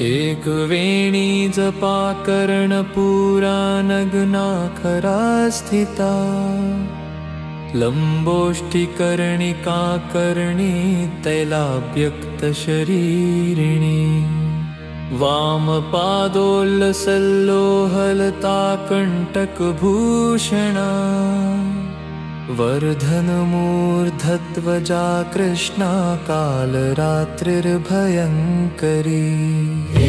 एक वेणी जपा कर्णपूरा नग्ना खरा स्थिता लंबोष्ठिकर्णिका कर्णी तैलाभ्यक्त शरीरिणी वामपादोल्लसल्लोहलता कण्टकभूषणा वर्धनमूर्धध्वजा कृष्णा कालरात्रिर्भयङ्करी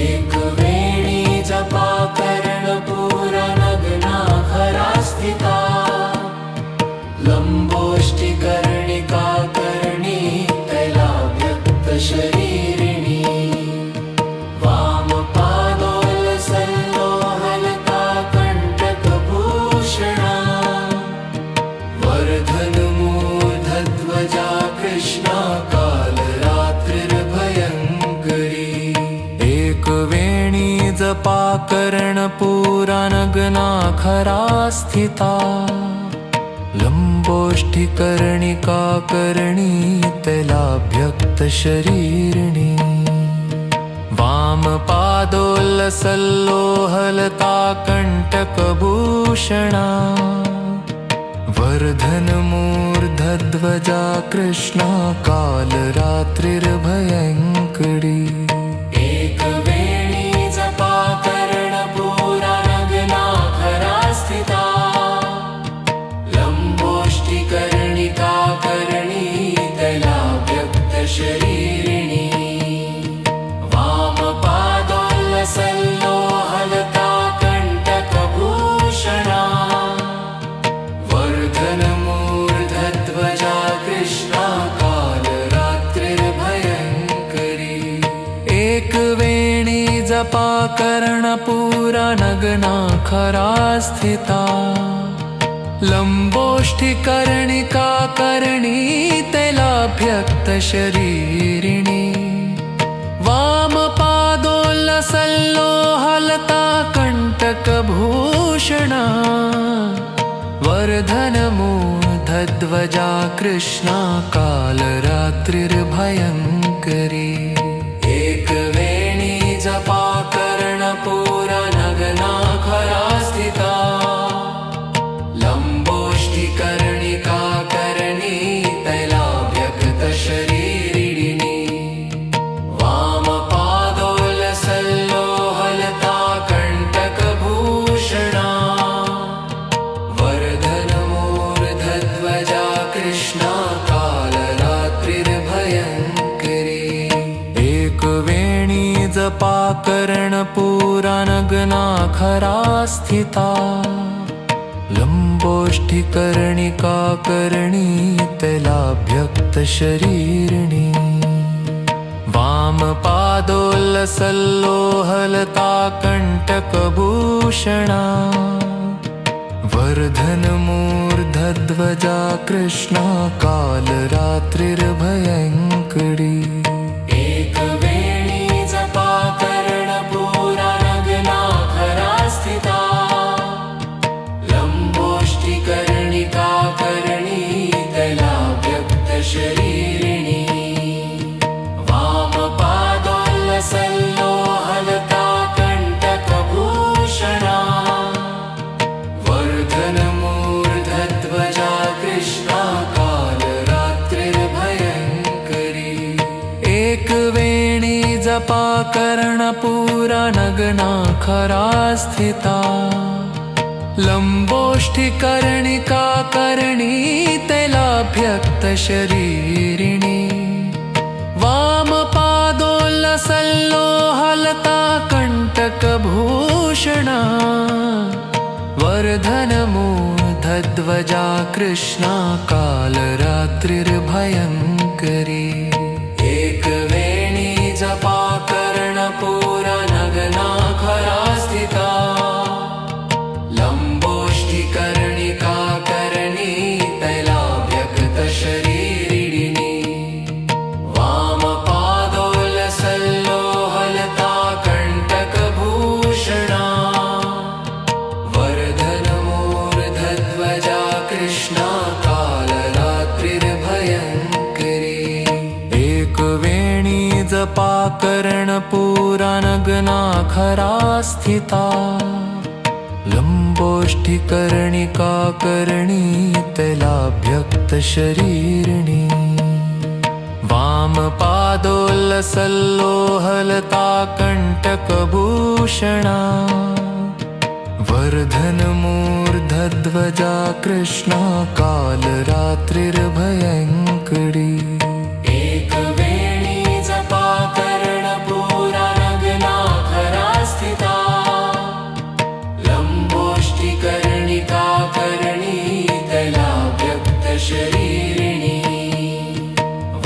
एक वेणी जपा कर्णपूरा नग्ना खरा स्थिता लंबोष्ठिकर्णिका कर्णी तैलाभ्यक्त शरीरिणी वामपादोल्लसल्लोहलता कण्टकभूषणा वर्धनमूर्धध्वजा कृष्णा कालरात्रिर्भयङ्करी एक वेणी जपा कर्णपूरा नग्ना खरा स्थिता लंबोष्ठिकर्णिका कर्णी तैलाभ्यक्त शरीरिणी वामपादोल्लसल्लोहलता कण्टकभूषणा वर्धनमूर्धध्वजा कृष्णा कालरात्रिर्भयङ्करी एक वेणी जपा कर्णपूरा नग्ना खरा स्थिता लंबोष्ठिकर्णिका कर्णी तैलाभ्यक्त शरीरिणी वामपादोल्लसल्लोहलता कण्टकभूषणा वर्धनमूर्धध्वजा कृष्णा कालरात्रिर्भयङ्करी एक वेणी जपा कर्णपूरा नग्ना खरा स्थिता लंबोष्ठिकर्णिका कर्णी तैलाभ्यक्त शरीरिणी वामपादोल्लसल्लोहलता कण्टकभूषणा वर्धनमूर्धध्वजा कृष्णा कालरात्रिर्भयङ्करी एक वेणी जपा कर्णपूरा नग्ना खरा स्थिता लंबोष्ठिकर्णिका कर्णी तैलाभ्यक्त शरीरिणी वामपादोल्लसल्लोहलता कण्टकभूषणा वर्धनमूर्धध्वजा कृष्णा कालरात्रिर्भयङ्करी एक वेणी जपा कर्णपूरा नग्ना खरा स्थिता लंबोष्ठिकर्णिका कर्णी तैलाभ्यक्त शरीरिणी वामपादोल्लसल्लोहलता कण्टकभूषणा वर्धनमूर्धध्वजा कृष्णा कालरात्रिर्भयङ्करी एक वेणी जपा कर्णपूरा नग्ना खरा स्थिता लंबोष्ठिकर्णिका कर्णी तैलाभ्यक्त शरीरिणी वामपादोल्लसल्लोहलता कण्टकभूषणा वर्धनमूर्धध्वजा कृष्णा कालरात्रिर्भयङ्करी एक वेणी जपा कर्णपूरा नग्ना खरा स्थिता लंबोष्ठिकर्णिका कर्णी तैलाभ्यक्त शरीरिणी वामपादोल्लसल्लोहलता कण्टकभूषणा वर्धनमूर्धध्वजा कृष्णा कालरात्रिर्भयङ्करी एक वेणी जपा कर्णपूरा नग्ना खरा स्थिता लंबोष्ठिकर्णिका कर्णी तैलाभ्यक्त शरीरिणी वामपादोल्लसल्लोहलता कण्टकभूषणा वर्धनमूर्धध्वजा कृष्णा कालरात्रिर्भयङ्करी जपाकर्णपूरा नग्ना खरा स्थिता लम्बोष्ठिकर्णिका कर्णी तैलाभ्यक्तशरीरिणी वामपादोल्लसल्लोहलता कण्टकभूषणा वर्धनमूर्धध्वजा कृष्णा कालरात्रिर्भयङ्करी एकवेणी जपाकर्णपूरा नग्ना खरा स्थिता लम्बोष्ठिकर्णिका कर्णी तैलाभ्यक्तशरीरिणी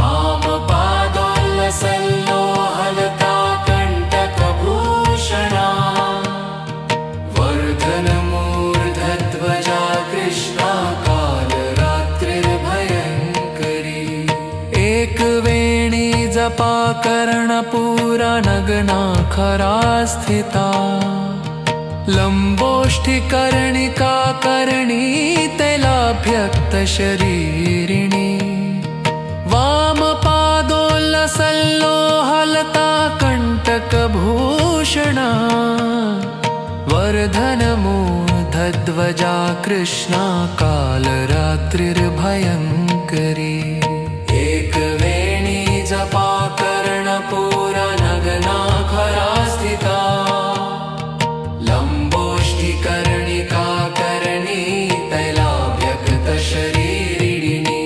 वामपादोल्लसल्लोहलता कण्टकभूषणा वर्धनमूर्धध्वजा कृष्णा कालरात्रिर्भयङ्करी एकवेणी जपाकर्णपूरा नग्ना खरा स्थिता लम्बोष्ठिकर्णिका कर्णी तैलाभ्यक्तशरीरिणी वामपादोल्लसल्लोहलता कण्टकभूषणा वर्धनमूर्धध्वजा कृष्णा कालरात्रिर्भयङ्करी एकवेणी जपाकर्णपूरा नग्ना खरा स्थिता लम्बोष्ठिकर्णिका कर्णी तैलाभ्यक्तशरीरिणी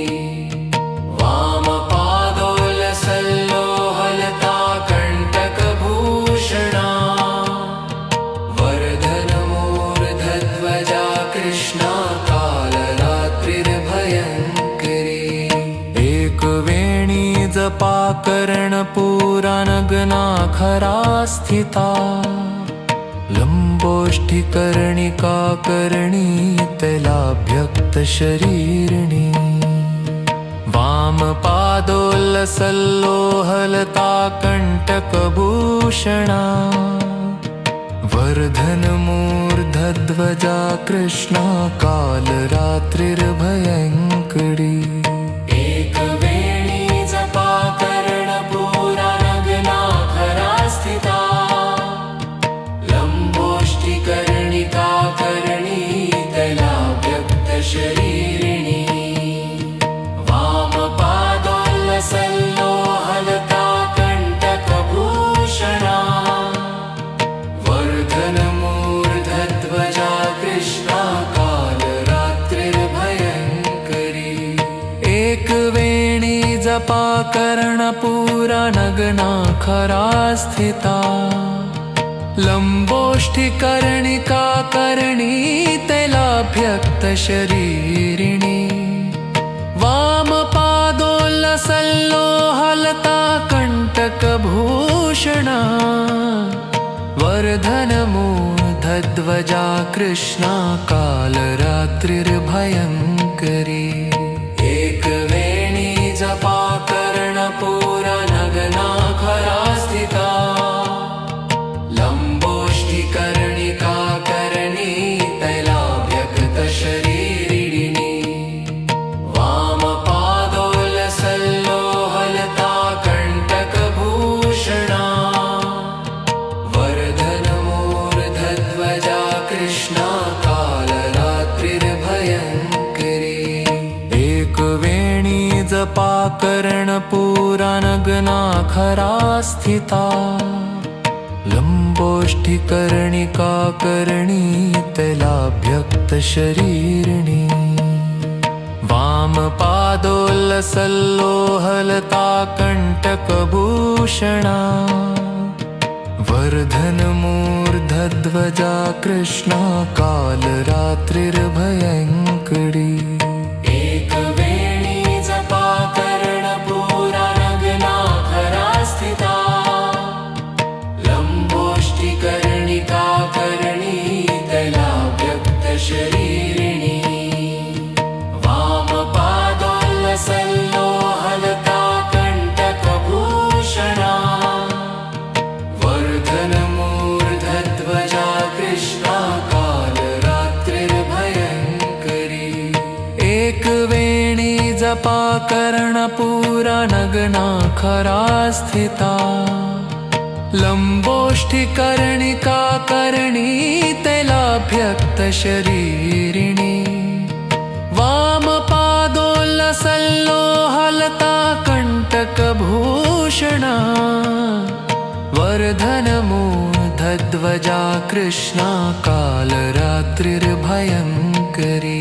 वामपादोल्लसल्लोहलता कण्टकभूषणा वर्धनमूर्धध्वजा कृष्णा कालरात्रिर्भयङ्करी एकवेणी जपाकर्णपूरा नग्ना खरा स्थिता लम्बोष्ठिकर्णिका कर्णी तैलाभ्यक्तशरीरिणी वामपादोल्लसल्लोहलता कण्टकभूषणा वर्धनमूर्धध्वजा कृष्णा कालरात्रिर्भयङ्करी एकवेणी जपाकर्णपूरा नग्ना खरा स्थिता लम्बोष्ठिकर्णिका कर्णी तैलाभ्यक्तशरीरिणी वामपादोल्लसल्लोहलता कण्टकभूषणा वर्धनमूर्धध्वजा कृष्णा कालरात्रिर्भयङ्करी एकवेणी जपाकर्णपूरा नग्ना खरा स्थिता लम्बोष्ठिकर्णिका कर्णी तैलाभ्यक्तशरीरिणी वामपादोल्लसल्लोहलता कण्टकभूषणा वर्धनमूर्धध्वजा कृष्णा कालरात्रिर्भयङ्करी एकवेणी जपाकर्णपूरा नग्ना खरा स्थिता लम्बोष्ठिकर्णिका कर्णी तैलाभ्यक्तशरीरिणी वामपादोल्लसल्लोहलता कण्टकभूषणा वर्धनमूर्धध्वजा कृष्णा कालरात्रिर्भयङ्करी एकवेणी जपाकर्णपूरा नग्ना खरा स्थिता लम्बोष्ठिकर्णिका कर्णी तैलाभ्यक्तशरीरिणी वामपादोल्लसल्लोहलता कण्टकभूषणा वर्धनमूर्धध्वजा कृष्णा कालरात्रिर्भयङ्करी एकवेणी जपाकर्णपूरा नग्ना खरा स्थिता लम्बोष्ठिकर्णिका कर्णी तैलाभ्यक्तशरीरिणी वामपादोल्लसल्लोहलता कण्टकभूषणा वर्धनमूर्धध्वजा कृष्णा कालरात्रिर्भयङ्करी एकवेणी जपाकर्णपूरा नग्ना खरा स्थिता लम्बोष्ठिकर्णिका कर्णी तैलाभ्यक्तशरीरिणी वामपादोल्लसल्लोहलता कण्टकभूषणा वर्धनमूर्धध्वजा कृष्णा कालरात्रिर्भयङ्करी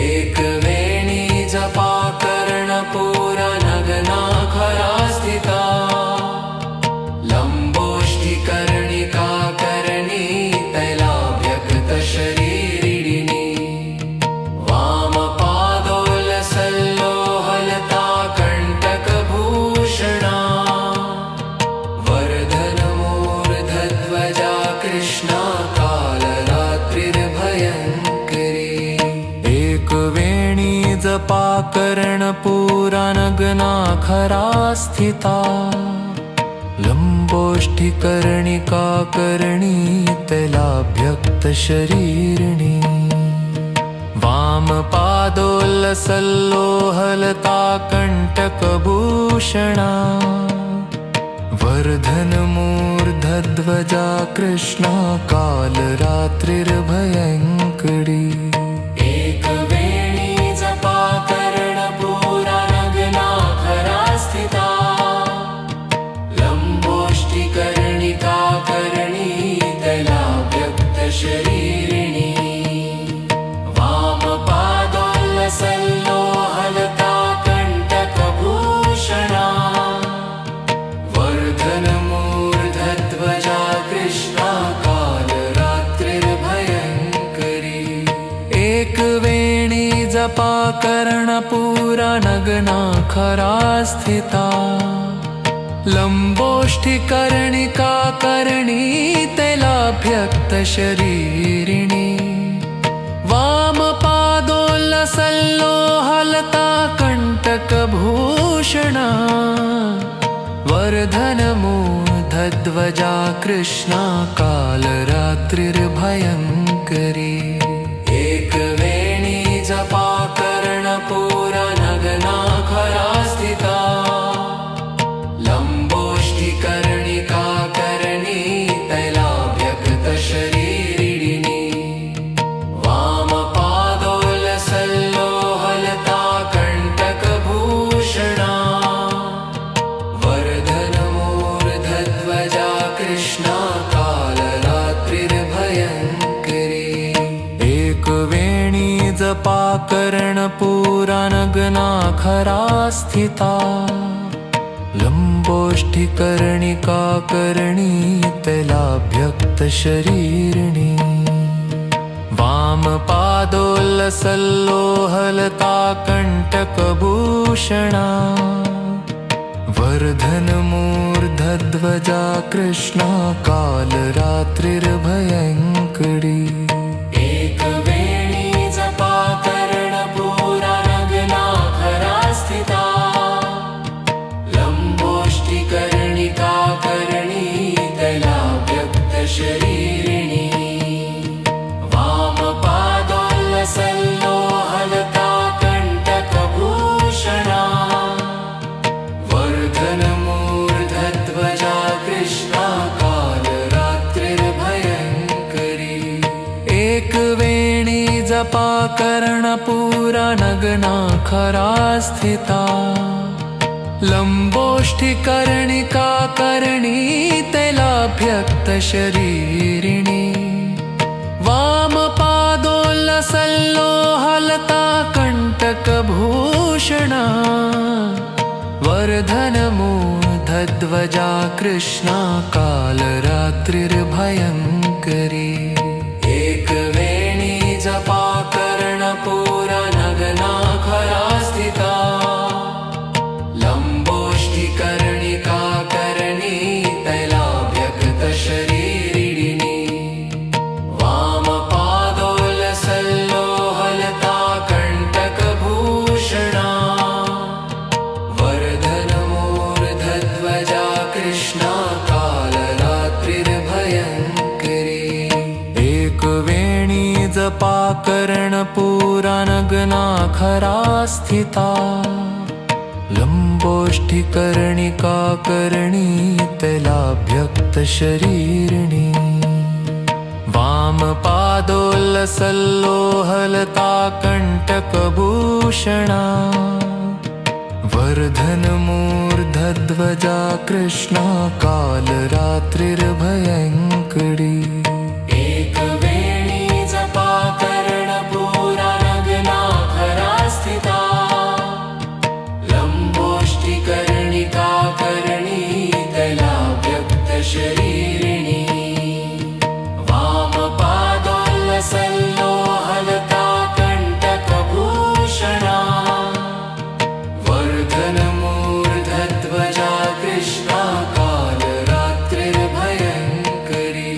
एकवेणी जपा कर्णपूरा नग्नाखरा स्थिता लम्बोष्ठिकर्णिका कर्णी तैलाभ्यक्तशरीरिणी वामपादोल्लसल्लोहलता कण्टकभूषणा वर्धनमूर्धध्वजा कृष्णा कालरात्रिर्भयङ्करी एकवेणी जपा कर्णपूरा नग्नाखरा स्थिता लम्बोष्ठिकर्णिका कर्णी तैलाभ्यक्तशरीरिणी वामपादोल्लसल्लोहलता कण्टकभूषणा वर्धनमूर्धध्वजा कृष्णा कालरात्रिर्भयङ्करी एकवेणी जपा कर्णपूरा नग्नाखरा स्थिता लम्बोष्ठिकर्णिका कर्णी तैलाभ्यक्तशरीरिणी वामपादोल्लसल्लोहलता कण्टकभूषणा वर्धनमूर्धध्वजा कृष्णा कालरात्रिर्भयङ्करी एकवेणी जपा कर्णपूरा नग्नाखरा स्थिता लम्बोष्ठिकर्णिका कर्णी तैलाभ्यक्तशरीरिणी वामपादोल्लसल्लोहलता कण्टकभूषणा वर्धनमूर्धध्वजा कृष्णा कालरात्रिर्भयङ्करी एकवेणी जपा कर्णपूरा नग्नाखरा स्थिता लम्बोष्ठिकर्णिका कर्णी तैलाभ्यक्तशरीरिणी वामपादोल्लसल्लोहलता कण्टकभूषणा वर्धनमूर्धध्वजा कृष्णा कालरात्रिर्भयङ्करी एकवेणी जपा कर्णपूरा नग्नाखरा स्थिता लम्बोष्ठिकर्णिका कर्णी तैलाभ्यक्तशरीरिणी वामपादोल्लसल्लोहलता कण्टकभूषणा वर्धनमूर्धध्वजा कृष्णा कालरात्रिर्भयङ्करी एकवेणी जपा कर्णपूरा नग्नाखरा स्थिता लम्बोष्ठिकर्णिका कर्णी तैलाभ्यक्तशरीरिणी वामपादोल्लसल्लोहलता कण्टकभूषणा वर्धनमूर्धध्वजा कृष्णा कालरात्रिर्भयङ्करी एकवेणी जपा कर्णपूरा नग्नाखरा स्थिता लम्बोष्ठिकर्णिका कर्णी तैलाभ्यक्तशरीरिणी वामपादोल्लसल्लोहलता कण्टकभूषणा वर्धनमूर्धध्वजा कृष्णा कालरात्रिर्भयङ्करी एकवेणी जपा कर्णपूरा नग्नाखरा स्थिता लम्बोष्ठिकर्णिका कर्णी तैलाभ्यक्तशरीरिणी वामपादोल्लसल्लोहलता कण्टकभूषणा वर्धनमूर्धध्वजा कृष्णा कालरात्रिर्भयङ्करी एकवेणी जपा कर्णपूरा नग्नाखरा स्थिता लम्बोष्ठिकर्णिका कर्णी तैलाभ्यक्तशरीरिणी व्यक्तशरीरिणी वामपादोल्लसल्लोहलता कण्टकभूषणा वर्धनमूर्धध्वजा कृष्णा कालरात्रिर्भयङ्करी एकवेणी जपाकर्णपूरा नग्ना खरा स्थिता लम्बोष्टिकर्णिका करणी तैला व्यक्तशरीरिणी वामपादोल्लसल्लोहलता कण्टकभूषणा वर्धनमूर्धध्वजा कृष्णा कालरात्रिर्भयङ्करी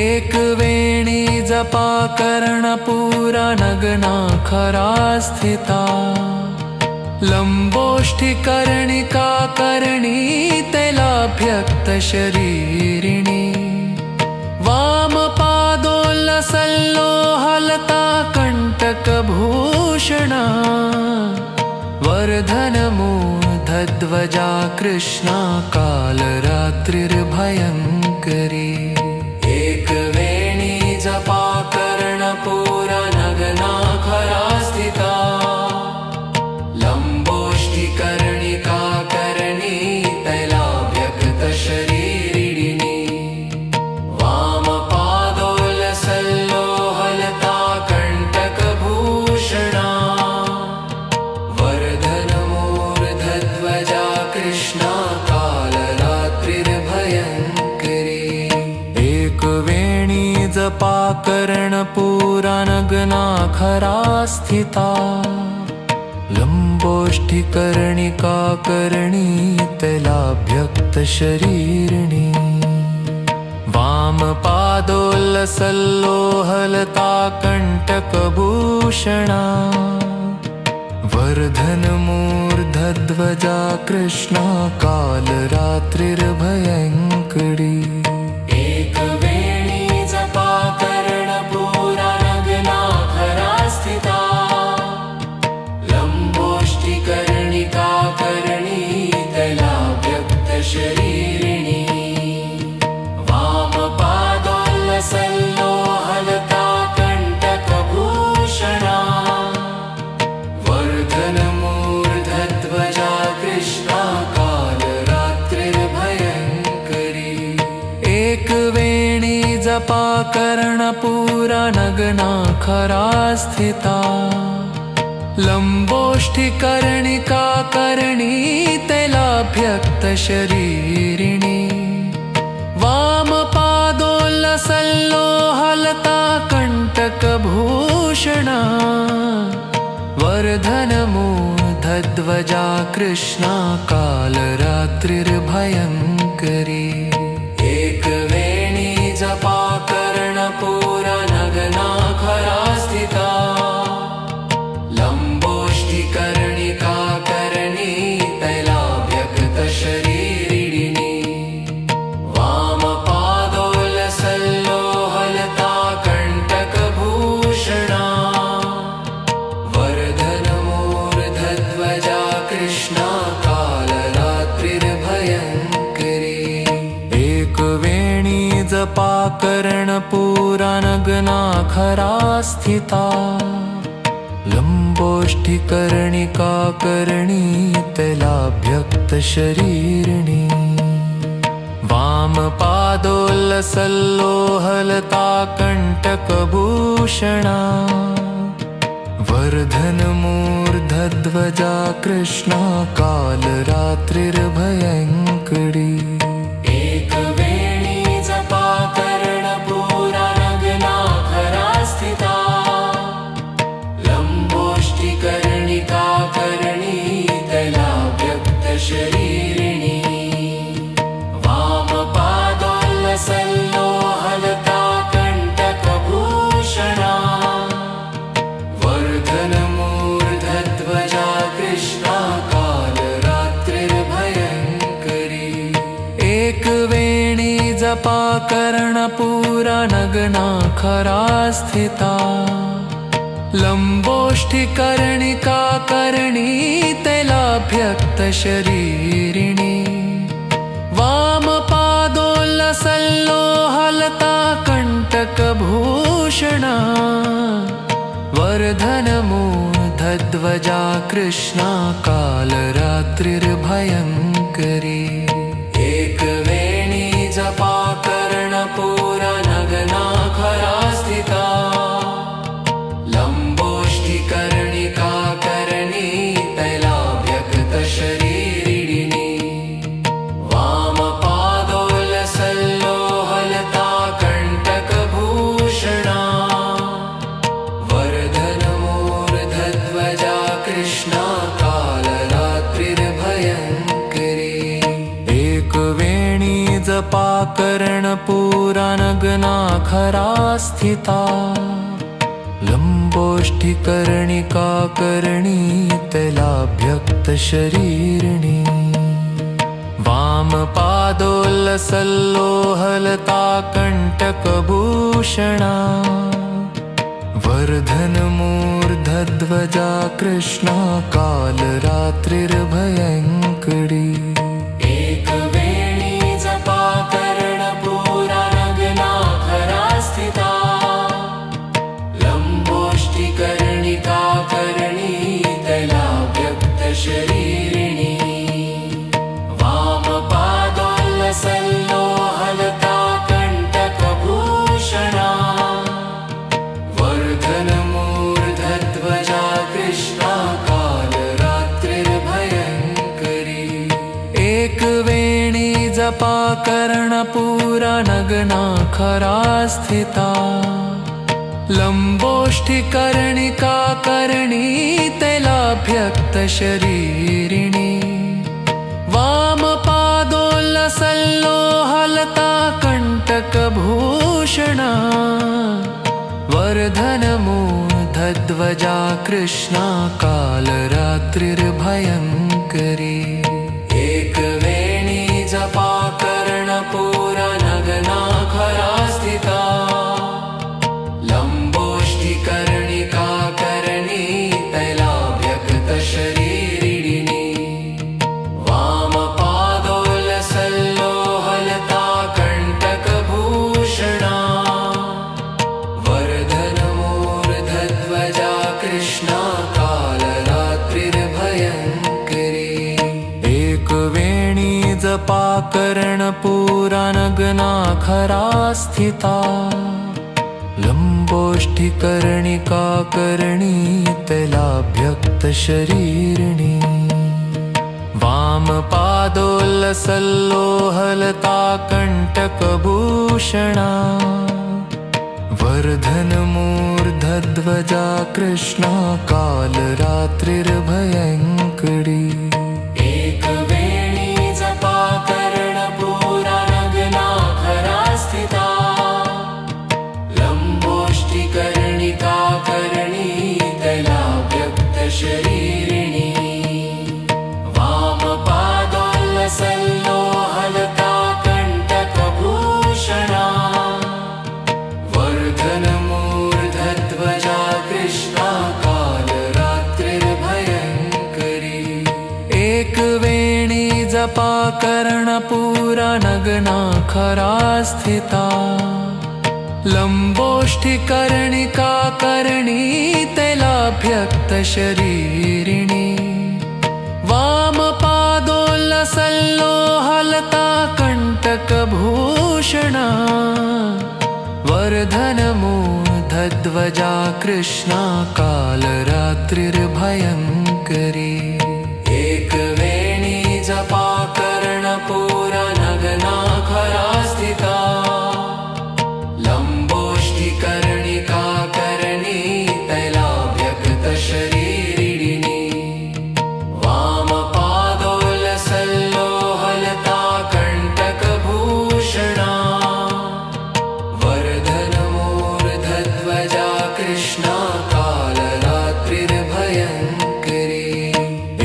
एकवेणी जपाकर्णपूरा नग्ना खरा स्थिता लम्बोष्ठिकर्णिका करणी तैलाभ्यक्तशरीरिणी वामपादोल्लसल्लोहलता कण्टकभूषणा वर्धनमूर्धध्वजा कृष्णा कालरात्रिर्भयङ्करी एकवेणी जपाकर्णपूरा नग्ना खरा स्थिता लम्बोष्टिकर्णिका करणी तैलाभ्यक्तशरीरिणी वामपादोल्लसल्लोहलता कण्टकभूषणा वर्धनमूर्धध्वजा कृष्णा कालरात्रिर्भयङ्करी एकवेणी जपाकर्णपूरा नग्ना खरा स्थिता लम्बोष्ठिकर्णिका करणी तैलाभ्यक्तशरीरिणी वामपादोल्लसल्लोहलता कण्टकभूषणा वर्धनमूर्धध्वजा कृष्णा कालरात्रिर्भयङ्करी एकवेणी जपाकर्णपूरा नग्ना खरा स्थिता लम्बोष्टिकर्णिका करणी तैलाभ्यक्तशरीरिणी वामपादोल्लसल्लोहलता कण्टकभूषणा वर्धनमूर्धध्वजा कृष्णा कालरात्रिर्भयङ्करी एकवेणी जपाकर्णपूरा नग्ना खरा स्थिता लम्बोष्ठिकर्णिका करणी तैलाभ्यक्तशरीरिणी वामपादोल्लसल्लोहलता कण्टकभूषणा वर्धनमूर्धध्वजा कृष्णा कालरात्रिर्भयङ्करी एकवेणी जपाकर्णपूरा नग्ना खरा स्थिता लम्बोष्टिकर्णिका करणी तैलाभ्यक्तशरीरिणी वामपादोल्लसल्लोहलता कण्टकभूषणा वर्धनमूर्धध्वजा कृष्णा कालरात्रिर्भयङ्करी एकवेणी जपाकर्णपूरा नग्ना खरा स्थिता लम्बोष्ठिकर्णिका करणी तैलाभ्यक्तशरीरिणी वामपादोल्लसल्लोहलता कण्टकभूषणा वर्धनमूर्धध्वजा कृष्णा कालरात्रिर्भयङ्करी एकवेणी जपाकर्णपूरा नग्ना खरा स्थिता लम्बोष्टिकर्णिका करणी तैलाभ्यक्तशरीरिणी वामपादोल्लसल्लोहलता कण्टकभूषणा वर्धनमूर्धध्वजा कृष्णा कालरात्रिर्भयङ्करी एकवेणी जपाकर्णपूरा नग्ना खरा स्थिता लम्बोष्ठिकर्णिका करणी तैलाभ्यक्तशरीरिणी वामपादोल्लसल्लोहलता सल्लोहलता कण्टकभूषणा वर्धनमूर्धध्वजा कृष्णा कालरात्रिर्भयङ्करी एकवेणी जपा कर्णपूरनगना खरा स्थिता लम्बोष्ठिकर्णिका करणी तैलाभ्यक्तशरीरिणी वामपादोलसल्लोहलता कण्टकभूषणा वर्धनमूर्धध्वजा कृष्णा कालरात्रिर्भयङ्करी एकवेणी जपा कर्णपूरनगना खरा स्थिता लम्बोष्ठिकर्णिका करणी तैलाभ्यक्तशरीरिणी वामपादोलसल्लोहलता कण्टकभूषणा वर्धनमूर्धध्वजा कृष्णा कालरात्रिर्भयङ्करी एकवेणी जपा कर्णपूरनगना खरा स्थिता लम्बोष्ठिकर्णिका करणी तैलाभ्यक्तशरीरिणी वामपादोलसल्लोहलता कण्टकभूषणा वर्धनमूर्धध्वजा कृष्णा कालरात्रिर्भयङ्करी एकवेणी जपा कर्णपूरनगना खरा स्थिता लम्बोष्ठिकर्णिका करणी तैलाभ्यक्तशरीरिणी वामपादोलसल्लोहलता कण्टकभूषणा वर्धनमूर्धध्वजा कृष्णा कालरात्रिर्भयङ्करी एकवेणी जपा कर्णपूरनगना खरा स्थिता लम्बोष्ठिकर्णिका करणी तैलाभ्यक्तशरीरिणी वामपादोलसल्लोहलता कण्टकभूषणा वर्धनमूर्धध्वजा कृष्णा कालरात्रिर्भयङ्करी एकवेणी जपा कर्णपूरनगना खरा स्थिता लम्बोष्ठिकर्णिका करणी तैलाभ्यक्तशरीरिणी वामपादोलसल्लोहलता कण्टकभूषणा वर्धनमूर्धध्वजा कृष्णा कालरात्रिर्भयङ्करी एकवेणी जपा कर्णपूरनगना खरा स्थिता लम्बोष्ठिकर्णिका करणी तैलाभ्यक्तशरीरिणी वामपादोलसल्लोहलता कण्टकभूषणा वर्धनमूर्धध्वजा कृष्णा कालरात्रिर्भयङ्करी एकवेणी जपा कर्णपूरनगना खरा स्थिता लम्बोष्ठिकर्णिका करणी तैलाभ्यक्तशरीरिणी वामपादोलसल्लोहलता कण्टकभूषणा वर्धनमूर्धध्वजा कृष्णा कालरात्रिर्भयङ्करी एकवेणी जपा कर्णपूरनगना खरा स्थिता लम्बोष्ठिकर्णिका करणी तैलाभ्यक्तशरीरिणी वामपादोलसल्लोहलता कण्टकभूषणा वर्धनमूर्धध्वजा कृष्णा कालरात्रिर्भयङ्करी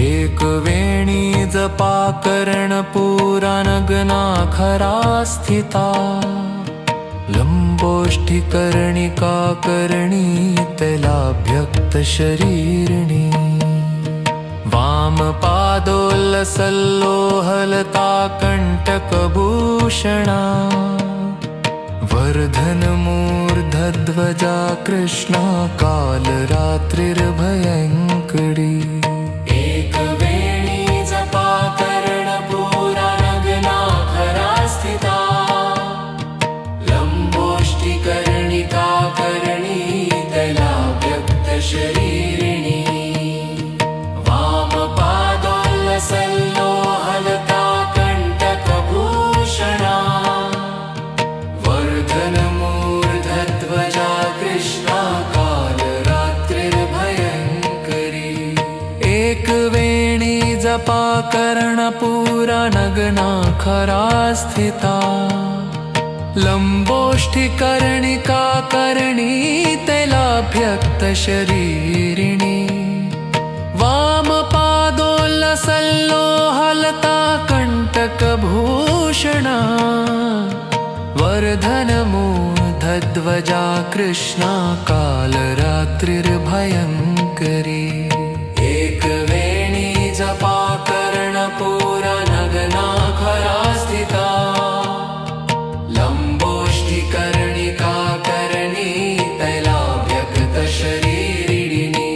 एकवेणी जपा कर्णपूरनगना खरा स्थिता लम्बोष्ठिकर्णिका करणी तैलाभ्यक्तशरीरिणी वामपादोल वामपादोल्लसल्लोहलता कण्टकभूषणा वर्धनमूर्धध्वजा कृष्णा कालरात्रिर्भयङ्करी एकवेणी जपाकर्णपूरा नग्ना खरा स्थिता लम्बोष्टिकर्णिका करणी तैलाभ्यक्तशरीरिणी वामपादोल्लसल्लोहलता कण्टकभूषणा वर्धनमूर्धध्वजा कृष्णा कालरात्रिर्भयङ्करी एकवेणी जपाकर्णपूरा नग्ना खरा स्थिता लम्बोष्ठिकर्णिका करणी तैलाभ्यक्तशरीरिणी वामपादोल्लसल्लोहलता कण्टकभूषणा वर्धनमूर्धध्वजा कृष्णा कालरात्रिर्भयङ्करी एकवेणी जपाकर्णपूरा नग्ना खरा स्थिता लम्बोष्टिकर्णिका करणी तैलाभ्यक्तशरीरिणी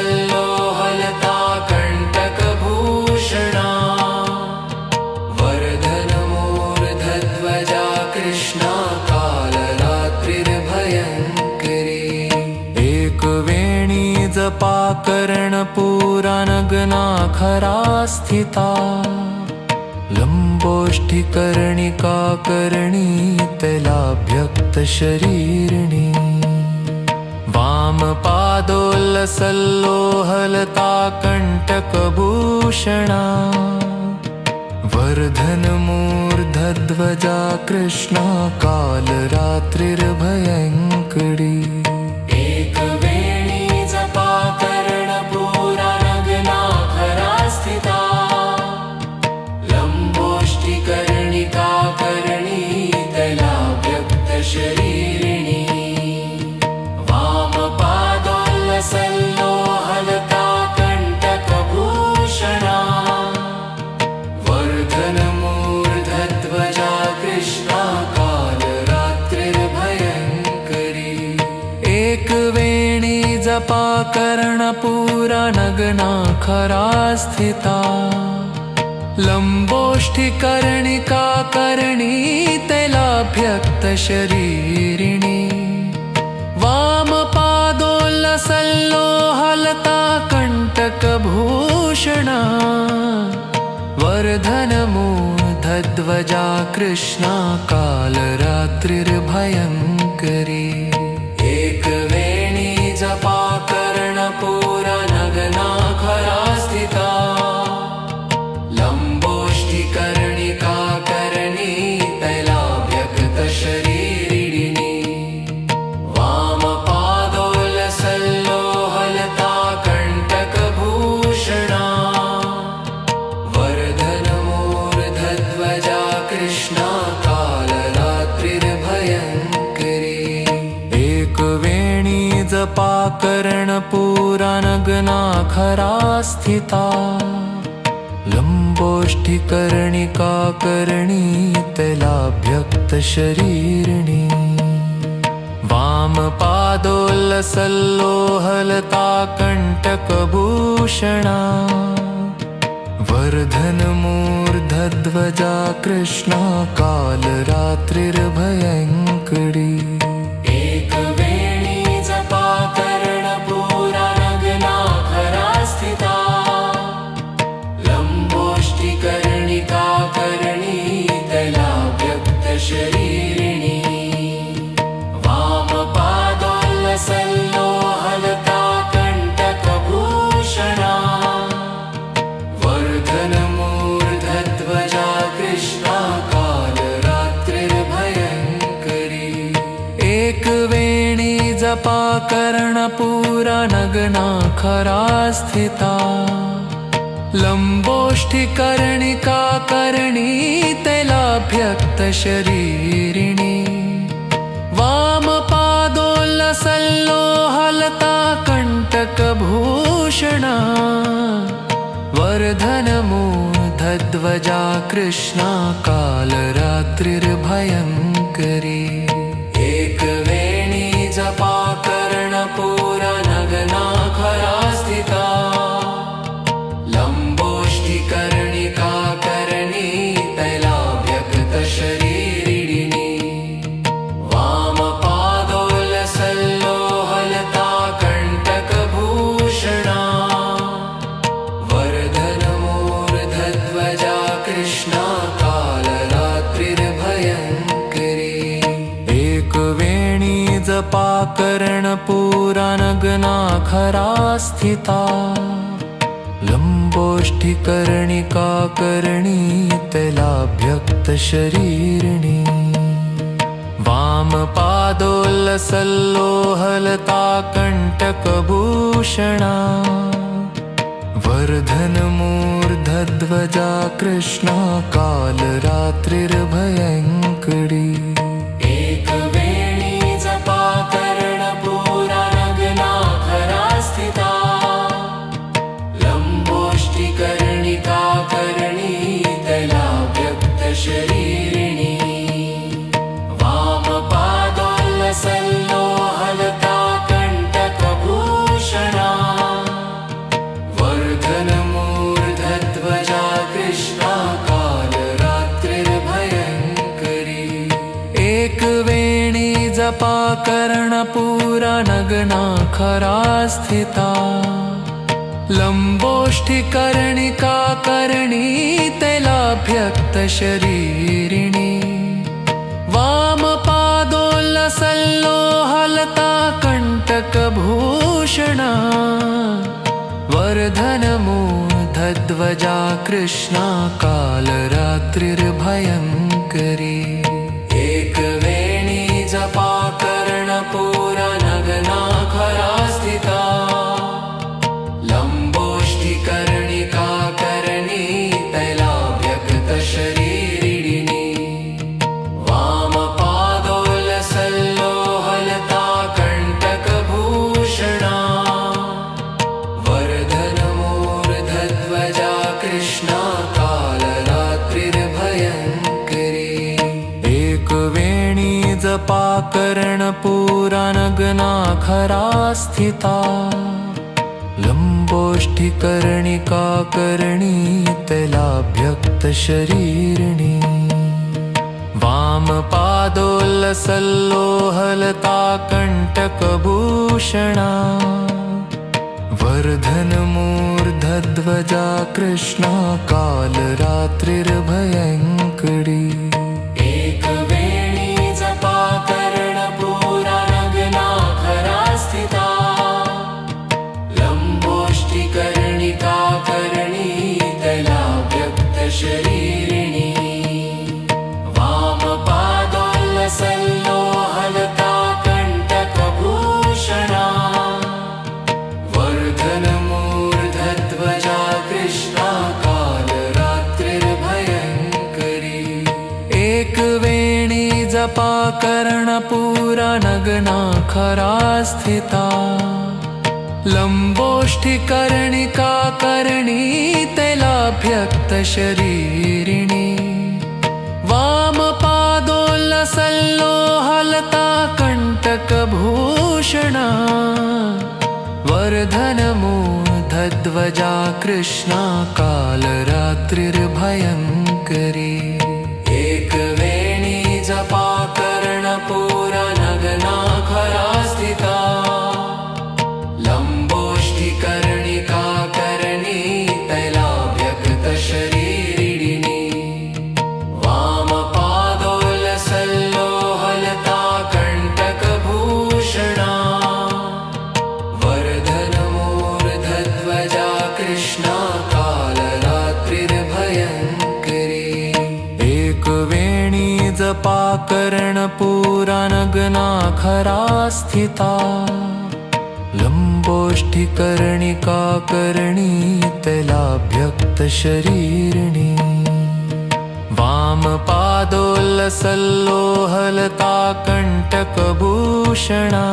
वामपादोल्लसल्लोहलता कण्टकभूषणा वर्धनमूर्धध्वजा कृष्णा कालरात्रिर्भयङ्करी एकवेणी जपाकर्णपूरा नग्ना खरा स्थिता लम्बोष्ठिकर्णिका करणी तैलाभ्यक्तशरीरिणी वामपादोल्लसल्लोहलता कण्टकभूषणा वर्धनमूर्धध्वजा कृष्णा कालरात्रिर्भयङ्करी एकवेणी जपाकर्णपूरा नग्ना खरा स्थिता लम्बोष्टिकर्णिका करणी तैलाभ्यक्तशरीरिणी वामपादोल्लसल्लोहलता कण्टकभूषणा वर्धनमूर्धध्वजा कृष्णा कालरात्रिर्भयङ्करी एकवेणी जपाकर्णपूरा नग्ना खरा स्थिता लम्बोष्ठिकर्णिका करणी तैलाभ्यक्तशरीरिणी वामपादोल्लसल्लोहलता कण्टकभूषणा वर्धनमूर्धध्वजा कृष्णा कालरात्रिर्भयङ्करी एकवेणी जपाकर्णपूरा नग्ना खरा स्थिता लम्बोष्टिकर्णिका करणी तैलाभ्यक्तशरीरिणी वामपादोल्लसल्लोहलता कण्टकभूषणा वर्धनमूर्धध्वजा कृष्णा कालरात्रिर्भयङ्करी एकवेणी जपाकर्णपूरा नग्ना खरा स्थिता लम्बोष्ठिकर्णिका करणी तैलाभ्यक्तशरीरिणी वामपादोल्लसल्लोहलता कण्टकभूषणा वर्धनमूर्धध्वजा कृष्णा कालरात्रिर्भयङ्करी एकवेणी जपाकर्णपूरा नग्ना खरा स्थिता लम्बोष्टिकर्णिका करणी तैलाभ्यक्तशरीरिणी वामपादोल्लसल्लोहलता कण्टकभूषणा वर्धनमूर्धध्वजा कृष्णा कालरात्रिर्भयङ्करी एकवेणी जपाकर्णपूरा नग्ना खरा स्थिता लम्बोष्ठिकर्णिका करणी तैलाभ्यक्तशरीरिणी वामपादोल्लसल्लोहलता कण्टकभूषणा कण्टकभूषणा वर्धनमूर्धध्वजा कृष्णा कालरात्रिर्भयङ्करी एकवेणी जपा कर्णपूरा नगना खरा स्थिता लम्बोष्ठिकर्णिका करणी तैलाभ्यक्तशरीरिणी वामपादोल्लसल्लोहलता कण्टकभूषणा वर्धनमूर्धध्वजा कृष्णा कालरात्रिर्भयङ्करी एकवेणी जपा कर्णपूरा नगना खरा स्थिता लम्बोष्ठिकर्णिका करणी तैलाभ्यक्तशरीरिणी वामपादोल्लसल्लोहलता कण्टकभूषणा वर्धनमूर्धध्वजा कृष्णा कालरात्रिर्भयङ्करी एकवेणी जपा कर्णपूरा नगना खरा स्थिता लम्बोष्ठिकर्णिका करणी तैलाभ्यक्तशरीरिणी वामपादोल्लसल्लोहलता कण्टकभूषणा वर्धनमूर्धध्वजा कृष्णा कालरात्रिर्भयङ्करी एकवेणी जपा कर्णपूरा नगना खरा स्थिता लम्बोष्ठिकर्णिका करणी तैलाभ्यक्तशरीरिणी वामपादोल्लसल्लोहलता कण्टकभूषणा वर्धनमूर्धध्वजा कृष्णा कालरात्रिर्भयङ्करी एकवेणी जपा कर्णपूरा नगना खरा स्थिता लम्बोष्ठिकर्णिका करणी तैलाभ्यक्तशरीरिणी वामपादोल्लसल्लोहलता कण्टकभूषणा वर्धनमूर्धध्वजा कृष्णा कालरात्रिर्भयङ्करी एकवेणी जपा कर्णपूरा नगना खरा स्थिता लम्बोष्ठिकर्णिका करणी तैलाभ्यक्तशरीरिणी वामपादोल्लसल्लोहलता कण्टकभूषणा वर्धनमूर्धध्वजा कृष्णा कालरात्रिर्भयङ्करी एकवेणी जपा कर्णपूरा नगना खरा स्थिता लम्बोष्ठिकर्णिका करणी तैलाभ्यक्तशरीरिणी वामपादोल्लसल्लोहलता कण्टकभूषणा वर्धनमूर्धध्वजा कृष्णा कालरात्रिर्भयङ्करी एकवेणी जपा कर्णपूरा नगना खरा स्थिता लम्बोष्ठिकर्णिका करणी तैलाभ्यक्तशरीरिणी वामपादोल्लसल्लोहलता कण्टकभूषणा वर्धनमूर्धध्वजा कृष्णा कालरात्रिर्भयङ्करी एकवेणी जपा कर्णपूरा नगना खरा स्थिता लम्बोष्ठिकर्णिका करणी तैलाभ्यक्तशरीरिणी वामपादोल्लसल्लोहलता कण्टकभूषणा वर्धनमूर्धध्वजा कृष्णा कालरात्रिर्भयङ्करी एकवेणी जपा कर्णपूरा नगना खरा स्थिता लम्बोष्ठिकर्णिका करणी तैलाभ्यक्तशरीरिणी वामपादोल्लसल्लोहलता कण्टकभूषणा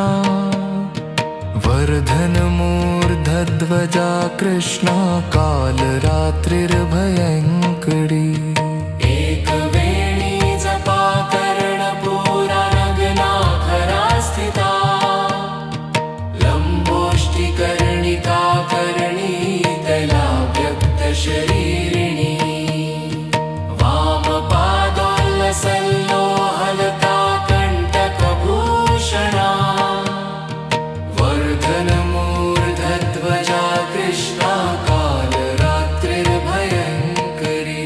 वर्धनमूर्धध्वजा कृष्णा कालरात्रिर्भयङ्करी एकवेणी जपा कर्णपूरा नग्ना खरा स्थिता लम्बोष्टिकर्णिका करणी तैला व्यक्तशरीरिणी वामपादोल्लसल्लोहलता कण्टकभूषणा वर्धनमूर्धध्वजा कृष्णा कालरात्रिर्भयङ्करी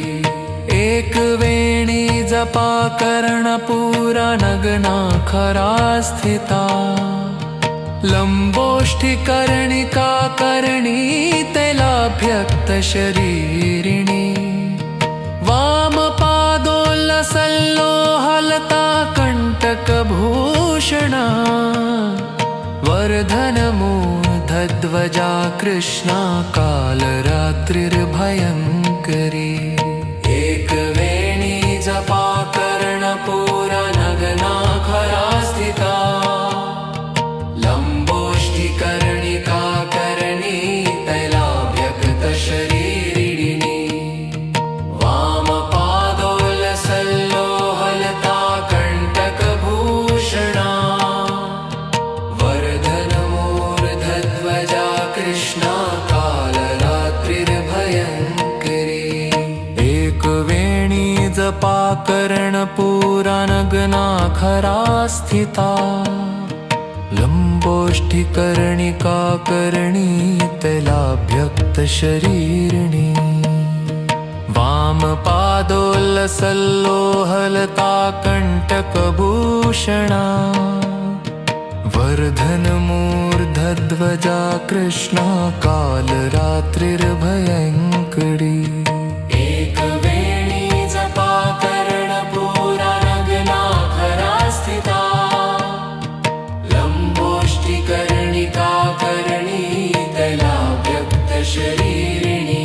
एकवेणी जपा कर्णपूरा नग्ना खरा स्थिता लम्बोष्टिकर्णिका करणी तैलाभ्यक्तशरीरिणी वामपादोल्लसल्लोहलता कण्टकभूषणा वर्धनमूर्धध्वजा कृष्णा कालरात्रिर्भयङ्करी एकवेणी जपा कर्णपूरा नग्ना खरा स्थिता लम्बोष्टिकर्णिका करणी तैलाभ्यक्तशरीरिणी वामपादोल्लसल्लोहलता कण्टकभूषणा वर्धनमूर्धध्वजा कृष्णा कालरात्रिर्भयङ्करी एकवेणी जपा कर्णपूरा नग्ना खरा स्थिता लम्बोष्टिकर्णिका करणी तैलाभ्यक्तशरीरिणी वामपादोल्लसल्लोहलता कण्टकभूषणा वर्धनमूर्धध्वजा कृष्णा कालरात्रिर्भयङ्करी एकवेणी जपा कर्णपूरा नग्ना खरा स्थिता लम्बोष्टिकर्णिका करणी तैलाभ्यक्तशरीरिणी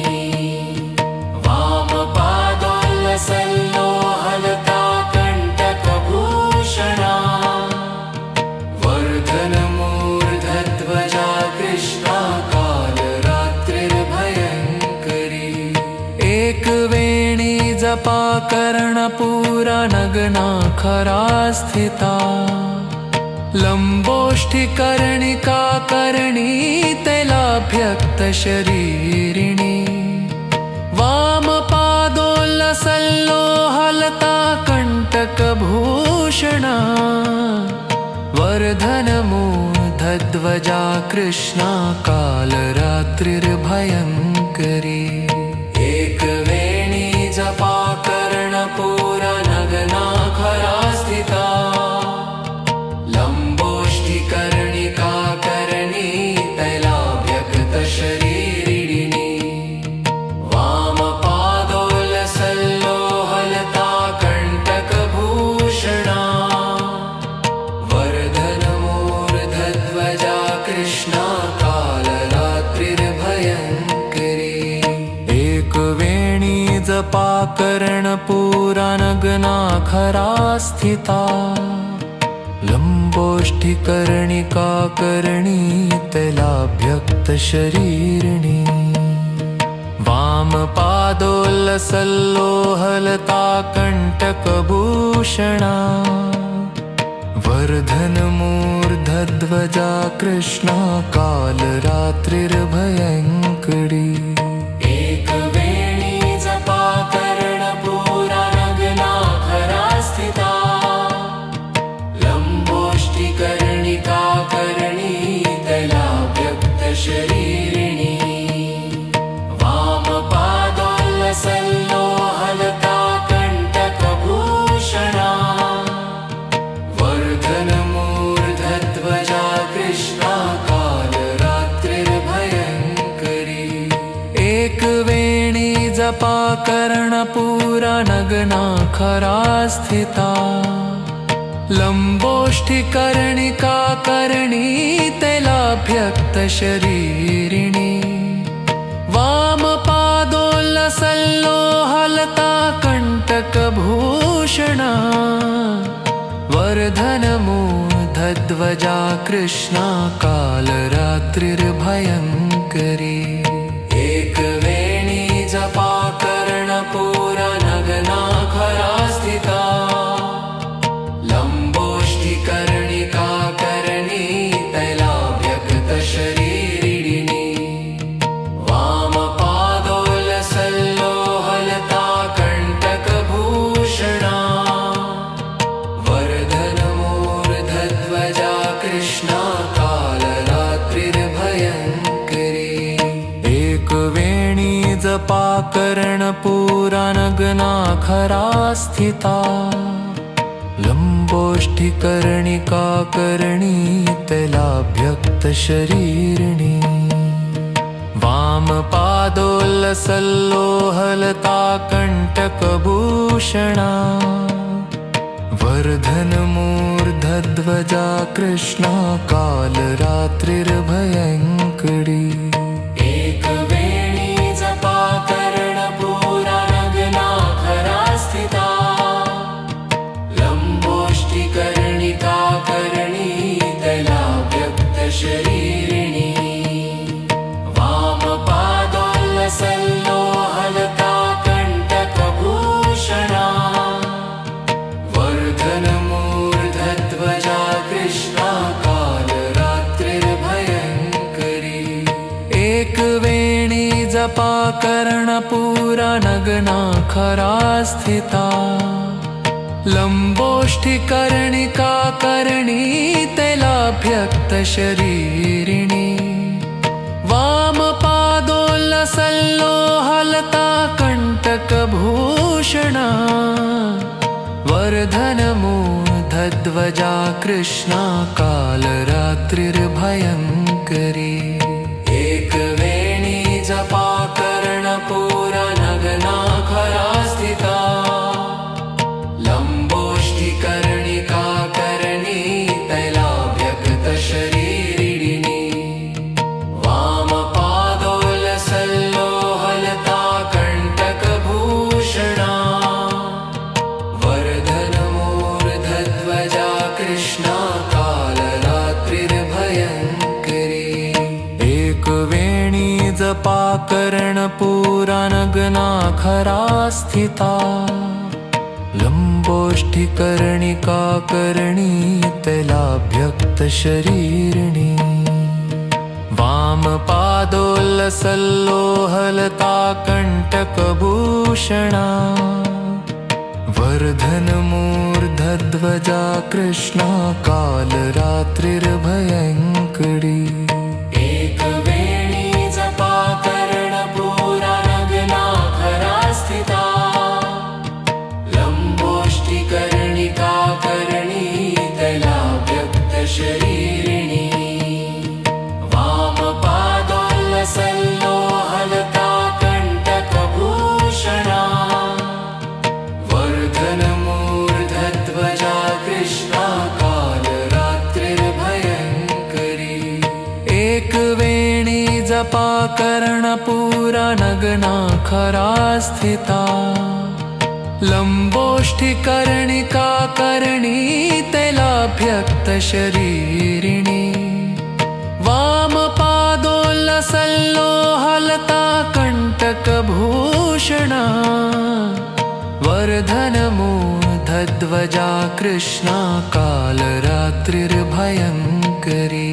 वामपादोल्लसल्लोहलता कण्टकभूषणा वर्धनमूर्धध्वजा कृष्णा कालरात्रिर्भयङ्करी एकवेणी जपा कर्णपूरा नग्ना खरा स्थिता लम्बोष्टिकर्णिका करणी तैलाभ्यक्तशरीरिणी वामपादोल्लसल्लोहलता कण्टकभूषणा वर्धनमूर्धध्वजा कृष्णा कालरात्रिर्भयङ्करी एकवेणी जपा कर्णपूरा नग्ना खरा स्थिता लम्बोष्टिकर्णिका करणी तैलाभ्यक्तशरीरिणी वामपादोल्लसल्लोहलता कण्टकभूषणा वर्धनमूर्धध्वजा कृष्णा कालरात्रिर्भयङ्करी एकवेणी जपा कर्णपूरा नग्ना खरा स्थिता लम्बोष्टिकर्णिका करणी तैलाभ्यक्तशरीरिणी वामपादोल्लसल्लोहलता कण्टकभूषणा वर्धनमूर्धध्वजा कृष्णा कालरात्रिर्भयङ्करी एकवेणी जपा कर्णपूरा नग्ना खरा स्थिता लम्बोष्टिकर्णिका करणी तैलाभ्यक्तशरीरिणी वामपादोल्लसल्लोहलता कण्टकभूषणा वर्धनमूर्धध्वजा कृष्णा कालरात्रिर्भयङ्करी एकवेणी जपा कर्णपूरा नग्ना खरा स्थिता लम्बोष्टिकर्णिका करणी तैलाभ्यक्तशरीरिणी वामपादोल्लसल्लोहलता कण्टकभूषणा वर्धनमूर्धध्वजा ध्वजा कृष्णा कालरात्रिर्भयङ्करी एक वेणी जपा कर्णपूरा नगना खरा स्थिता लम्बोष्ठिकर्णिका करणी तैलाभ्यक्तशरीरिणी वामपादोलसल्लोहलता कण्टकभूषणा वर्धनमूर्धध्वजा कृष्णा कालरात्रिर्भयङ्करी एक वेणी जपा कर्णपूरा नगना खरा स्थिता लम्बोष्ठिकर्णिका करणी तैलाभ्यक्तशरीरिणी वामपादोलसल्लोहलता कण्टकभूषणा वर्धनमूर्धध्वजा कृष्णा कालरात्रिर्भयङ्करी एक वेणी जपा कर्णपूरा नगना खरा स्थिता लम्बोष्ठिकर्णिका करणी तैलाभ्यक्तशरीरिणी वामपादोलसल्लोहलता कण्टकभूषणा वर्धनमूर्धध्वजा कृष्णा कालरात्रिर्भयङ्करी एक वेणी जपा कर्णपूरा नगना खरा स्थिता लम्बोष्ठिकर्णिका करणी तैलाभ्यक्तशरीरिणी वामपादोलसल्लोहलता कण्टकभूषणा वर्धनमूर्धध्वजा कृष्णा कालरात्रिर्भयङ्करी एक वेणी जपा कर्णपूरा नगना खरा स्थिता लम्बोष्ठिकर्णिका करणी तैलाभ्यक्तशरीरिणी वामपादोलसल्लोहलता कण्टकभूषणा वर्धनमूर्धध्वजा कृष्णा कालरात्रिर्भयङ्करी एक वेणी जपा कर्णपूरा नगना खरा स्थिता लम्बोष्ठिकर्णिका करणी तैलाभ्यक्तशरीरिणी वामपादोलसल्लोहलता कण्टकभूषणा वर्धनमूर्धध्वजा कृष्णा कालरात्रिर्भयङ्करी एक वेणी जपा कर्णपूरा नगना खरा स्थिता लम्बोष्ठिकर्णिका करणी तैलाभ्यक्तशरीरिणी वामपादोलसल्लोहलता कण्टकभूषणा वर्धनमूर्धध्वजा कृष्णा कालरात्रिर्भयङ्करी एक वेणी जपा कर्णपूरा नगना खरा स्थिता लम्बोष्ठिकर्णिका करणी तैलाभ्यक्तशरीरिणी वामपादोलसल्लोहलता कण्टकभूषणा वर्धनमूर्धध्वजा कृष्णा कालरात्रिर्भयङ्करी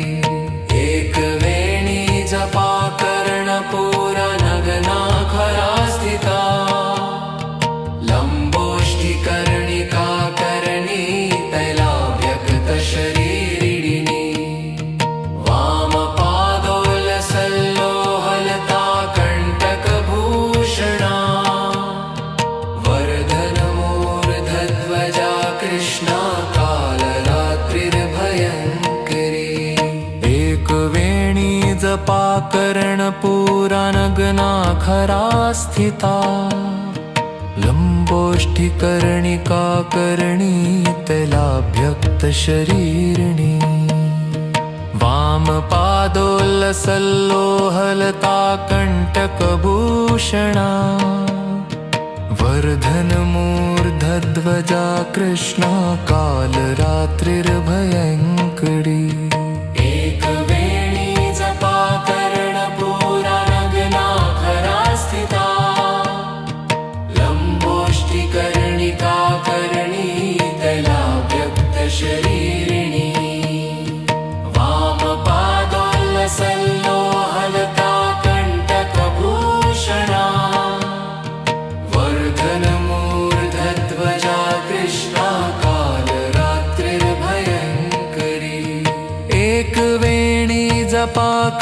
एक वेणी जपा कर्णपूरा नगना खरा स्थिता लम्बोष्ठिकर्णिका करणी तैलाभ्यक्तशरीरिणी वामपादोलसल्लोहलता कण्टकभूषणा वर्धनमूर्धध्वजा कृष्णा कालरात्रिर्भयङ्करी एक वेणी जपा कर्णपूरा नगना खरा स्थिता लम्बोष्ठिकर्णिका करणी तैलाभ्यक्तशरीरिणी वामपादोलसल्लोहलता कण्टकभूषणा वर्धनमूर्धध्वजा कृष्णा कालरात्रिर्भयङ्करी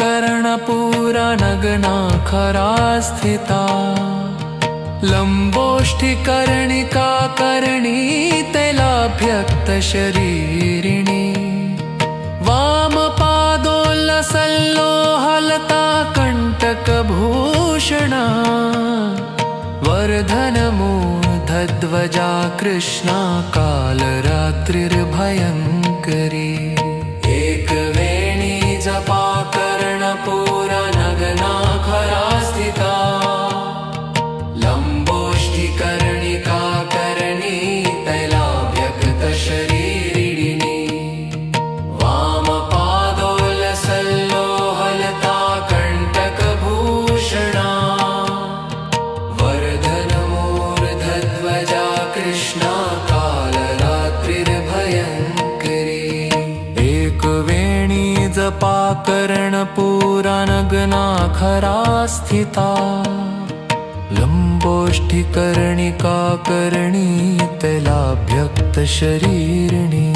कर्णपूरा नग्ना खरा स्थिता लंबोष्ठिकर्णिका कर्णी तैलाभ्यक्त शरीरिणी वामपादोल्लसल्लोहलता कंटकभूषणा वर्धनमूर्धध्वजा कृष्णा कालरात्रिर्भयङ्करी एकवेणी जपा कर्णपूरा नग्ना खरा स्थिता लंबोष्ठिकर्णिका कर्णी तैलाभ्यक्त शरीरिणी वामपादोल्लसल्लोहलता कंटकभूषणा वर्धनमूर्धध्वजा कृष्णा कालरात्रिर्भयङ्करी एकवेणी जपा कर्णपूरा नग्ना खरा स्थिता लंबोष्ठिकर्णिका कर्णी तैलाभ्यक्त शरीरिणी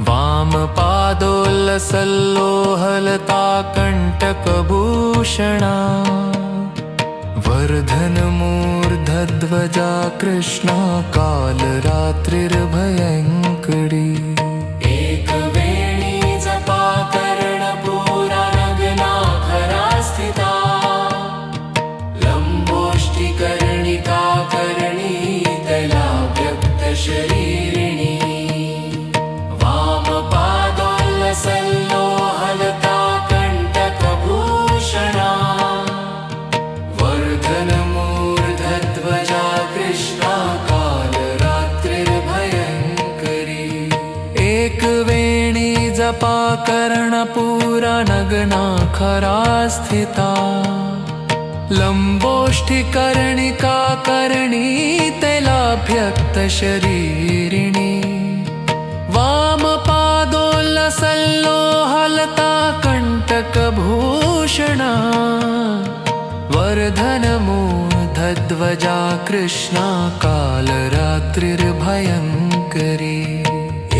वामपादोल्लसल्लोहलता कंटकभूषणा वर्धनमूर्धध्वजा कृष्णा कालरात्रिर्भयङ्करी एकवेणी जपा कर्णपूरा नग्ना खरा स्थिता लंबोष्ठिकर्णिका कर्णी तैलाभ्यक्त शरीरिणी वामपादोल्लसल्लोहलता कंटकभूषणा वर्धनमूर्धध्वजा कृष्णा कालरात्रिर्भयङ्करी एकवेणी जपा कर्णपूरा नग्ना खरा स्थिता लंबोष्ठिकर्णिका कर्णी तैलाभ्यक्त शरीरिणी वामपादोल्लसल्लोहलता कंटकभूषणा वर्धनमूर्धध्वजा कृष्णा कालरात्रिर्भयङ्करी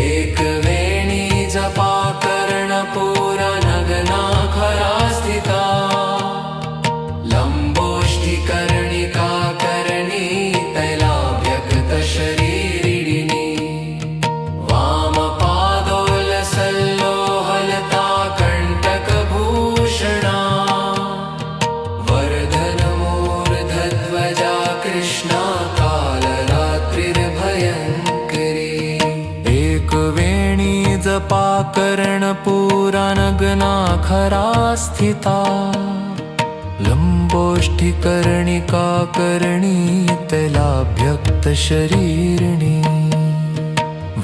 एकवेणी जपा कर्णपूरा नग्ना खरा स्थिता लंबोष्ठिकर्णिका कर्णी तैलाभ्यक्त शरीरिणी वामपादोल्लसल्लोहलता कंटकभूषणा वर्धनमूर्धध्वजा कृष्णा कालरात्रिर्भयङ्करी एकवेणी जपा कर्णपूरा नग्ना खरा स्थिता लंबोष्ठिकर्णिका कर्णी तैलाभ्यक्त शरीरिणी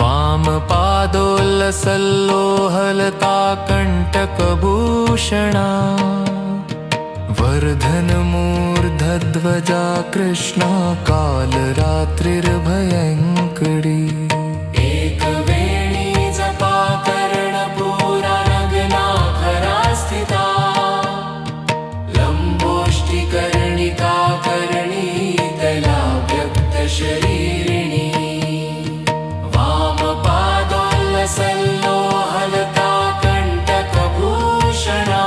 वामपादोल्लसल्लोहलता कंटकभूषणा वर्धनमूर्धध्वजा कृष्णा कालरात्रिर्भयङ्करी एकवेणी जपा कर्णपूरा नग्ना खरा स्थिता लंबोष्ठिकर्णिका कर्णी तैलाभ्यक्त शरीरिणी वामपादोल्लसल्लोहलता कंटकभूषणा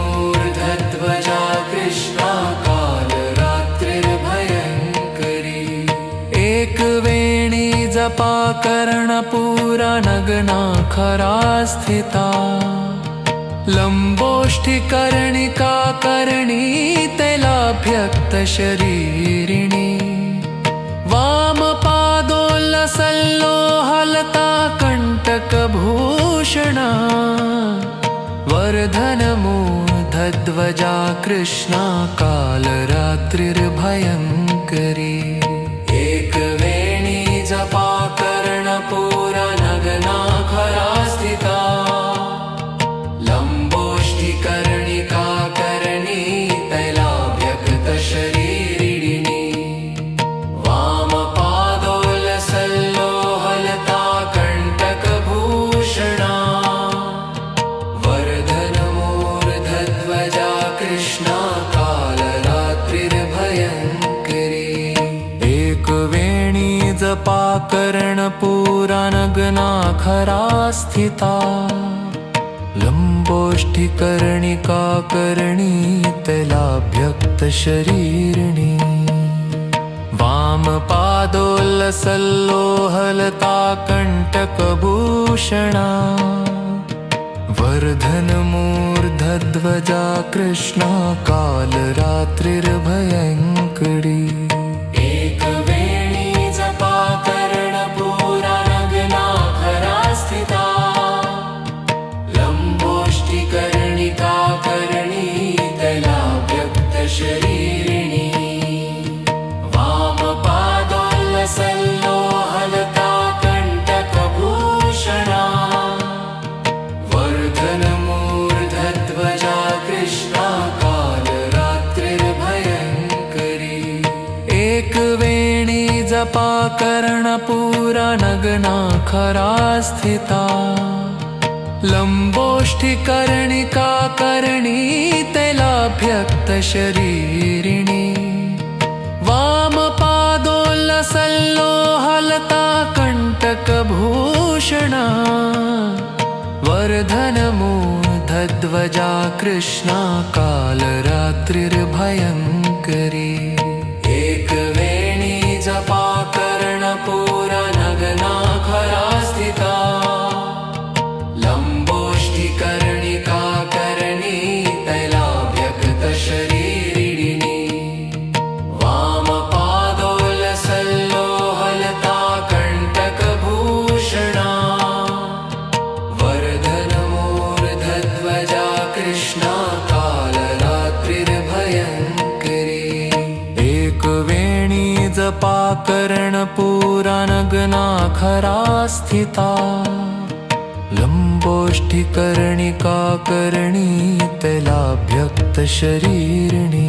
वर्धनमूर्धध्वजा कृष्णा कालरात्रिर्भयङ्करी एकवेणी जपा कर्णपूरा नग्ना खरा स्थिता लंबोष्ठिकर्णिका कर्णी तैलाभ्यक्त शरीरिणी वामपादोल्लसल्लोहलता कंटकभूषणा वर्धनमूर्धध्वजा कृष्णा कालरात्रिर्भयङ्करी एकवेणी जपा कर्णपूरा नग्ना खरा स्थिता लंबोष्ठिकर्णिका कर्णी तैलाभ्यक्त शरीरिणी वामपादोल्लसल्लोहलता कंटकभूषणा वर्धनमूर्धध्वजा कृष्णा कालरात्रिर्भयङ्करी एकवेणी जपा कर्णपूरा नग्ना खरा स्थिता लम्बोष्ठिकर्णिकाकर्णी तैलाभ्यक्तशरीरिणी वामपादोल्लसल्लोहलताकण्टकभूषणा वर्धनमूर्धध्वजा कृष्णा कालरात्रिर्भयङ्करी एकवेणी जपाकर्णपूरा नग्नाखरा स्थिता लम्बोष्ठिकर्णिकाकर्णी तैलाभ्यक्तशरीरिणी वामपादोल्लसल्लोहलताकण्टकभूषणा वर्धनमूर्धध्वजा कृष्णा कालरात्रिर्भयङ्करी एकवेणी जपाकर्णपूरा नग्नाखरा स्थिता लम्बोष्ठिकर्णिकाकर्णी तैलाभ्यक्तशरीरिणी वामपादोल्लसल्लोहलताकण्टकभूषणा वर्धनमूर्धध्वजा कृष्णा कालरात्रिर्भयङ्करी एकवेणी जपाकर्णपूरा नग्नाखरा स्थिता लम्बोष्ठिकर्णिकाकर्णी तैलाभ्यक्तशरीरिणी वामपादोल्लसल्लोहलताकण्टकभूषणा वर्धनमूर्धध्वजा कृष्णा कालरात्रिर्भयङ्करी एकवेणी जपाकर्णपूरा नग्नाखरा स्थिता लम्बोष्ठिकर्णिकाकर्णी तैलाभ्यक्तशरीरिणी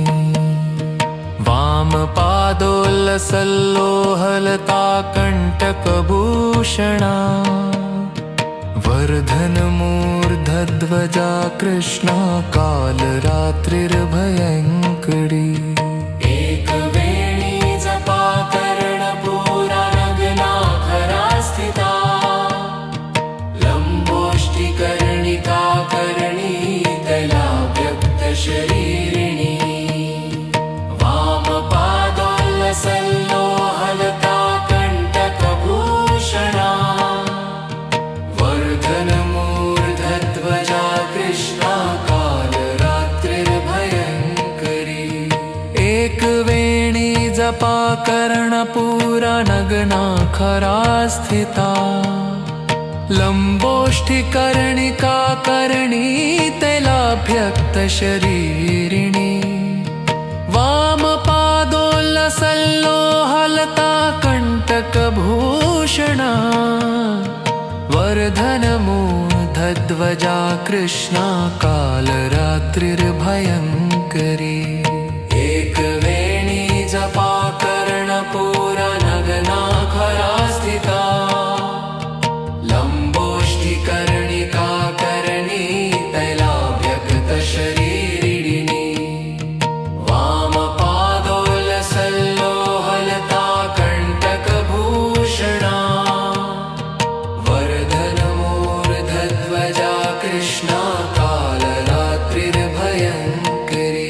वामपादोल्लसल्लोहलताकण्टकभूषणा वर्धनमूर्धध्वजा कृष्णा कालरात्रिर्भयङ्करी एकवेणी जपाकर्णपूरा नग्नाखरा स्थिता लम्बोष्ठिकर्णिकाकर्णी तैलाभ्यक्तशरीरिणी वामपादोल्लसल्लोहलताकण्टकभूषणा वर्धनमूर्धध्वजा कृष्णा कालरात्रिर्भयङ्करी एकवेणी जपाकर्णपूरा नग्नाखरा स्थिता लम्बोष्ठिकर्णिकाकर्णी तैलाभ्यक्तशरीरिणी वामपादोल्लसल्लोहलताकण्टकभूषणा वर्धनमूर्धध्वजा कृष्णा कालरात्रिर्भयङ्करी एकवेणी जपाकर्णपूरा नग्नाखरा स्थिता लम्बोष्ठिकर्णिकाकर्णी तैलाभ्यक्तशरीरिणी वामपादोल्लसल्लोहलताकण्टकभूषणा वर्धनमूर्धध्वजा कृष्णा कालरात्रिर्भयङ्करी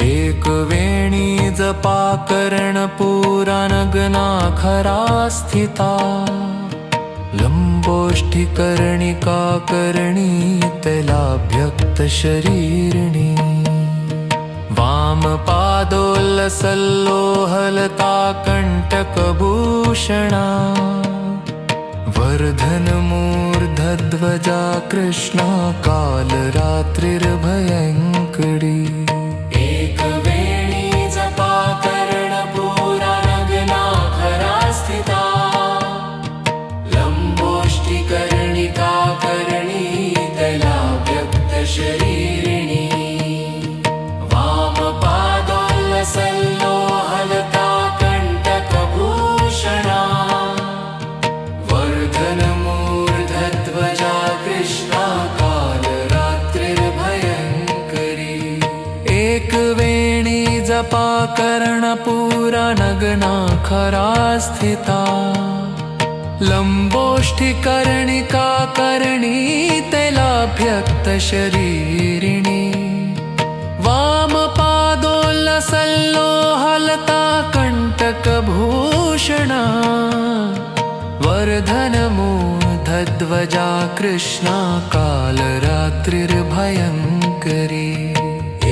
एकवेणी जपाकर्णपूरा नग्नाखरा स्थिता लम्बोष्ठिकर्णिकाकर्णी तैलाभ्यक्तशरीरिणी वामपादोल्लसल्लोहलताकण्टकभूषणा वर्धनमूर्धध्वजा कृष्णा कालरात्रिर्भयङ्करी एकवेणी जपाकर्णपूरा नग्नाखरा स्थिता लम्बोष्ठिकर्णिकाकर्णी तैलाभ्यक्तशरीरिणी वामपादोल्लसल्लोहलताकण्टकभूषणा वर्धनमूर्धध्वजा कृष्णा कालरात्रिर्भयङ्करी एकवेणी जपाकर्णपूरा नग्नाखरा स्थिता लम्बोष्ठिकर्णिका कर्णी तैलाभ्यक्तशरीरिणी वामपादोल्लसल्लोहलता कण्टकभूषणा वर्धनमूर्धध्वजा कृष्णा कालरात्रिर्भयङ्करी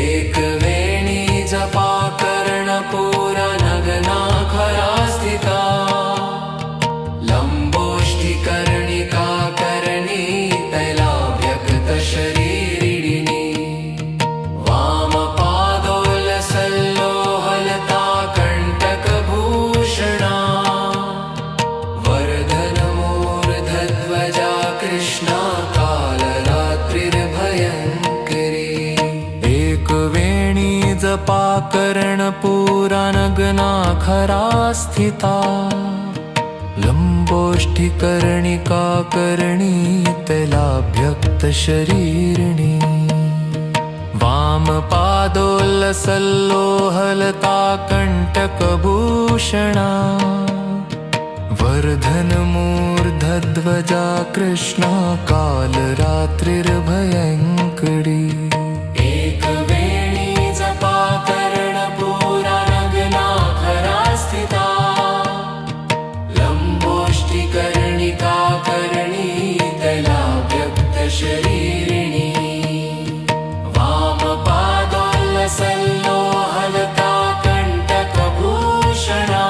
एकवेणी जपा कर्णपूरा नगना खरा स्थिता लम्बोष्ठिकर्णिका कर्णी तैलाभ्यक्तशरीरिणी वामपादोल्लसल्लोहलता कण्टकभूषणा वर्धनमूर्धध्वजा कृष्णा कालरात्रिर्भयङ्करी एकवेणी जपा कर्णपूरा नगना खरा स्थिता लम्बोष्ठिकर्णिका कर्णी तैलाभ्यक्तशरीरिणी वामपादोल्लसल्लोहलता कण्टकभूषणा वर्धनमूर्धध्वजा कृष्णा कालरात्रिर्भयङ्करी एकवेणी जपा कर्णपूरा नगना खरा स्थिता लम्बोष्ठिकर्णिका कर्णी तैलाभ्यक्तशरीरिणी वामपादोल्लसल्लोहलता कण्टकभूषणा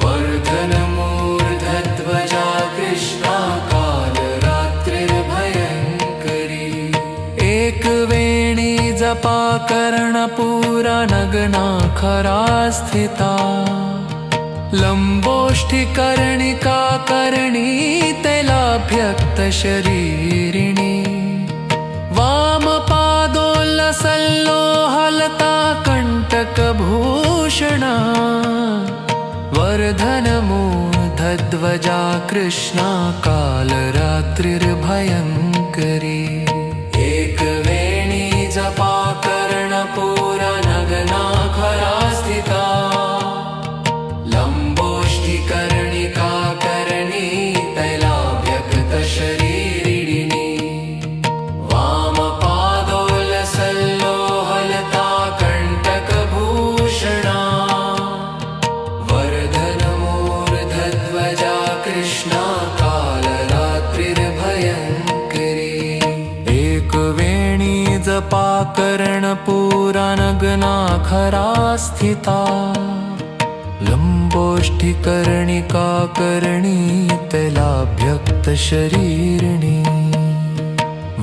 वर्धनमूर्धध्वजा कृष्णा कालरात्रिर्भयङ्करी एकवेणी जपा कर्णपूरा नगना खरा स्थिता लम्बोष्ठिकर्णिका कर्णी तैलाभ्यक्तशरीरिणी वामपादोल्लसल्लोहलता कण्टकभूषणा वर्धनमूर्धध्वजा कृष्णा कालरात्रिर्भयङ्करी एकवेणी जपा कर्णपूरा नगना खरा स्थिता लम्बोष्ठिकर्णिका कर्णी तैलाभ्यक्तशरीरिणी वामपादोल्लसल्लोहलता कण्टकभूषणा वर्धनमूर्धध्वजा कृष्णा कालरात्रिर्भयङ्करी एकवेणी जपा कर्णपूरा नगना खरा स्थिता लम्बोष्ठिकर्णिका कर्णी तैलाभ्यक्तशरीरिणी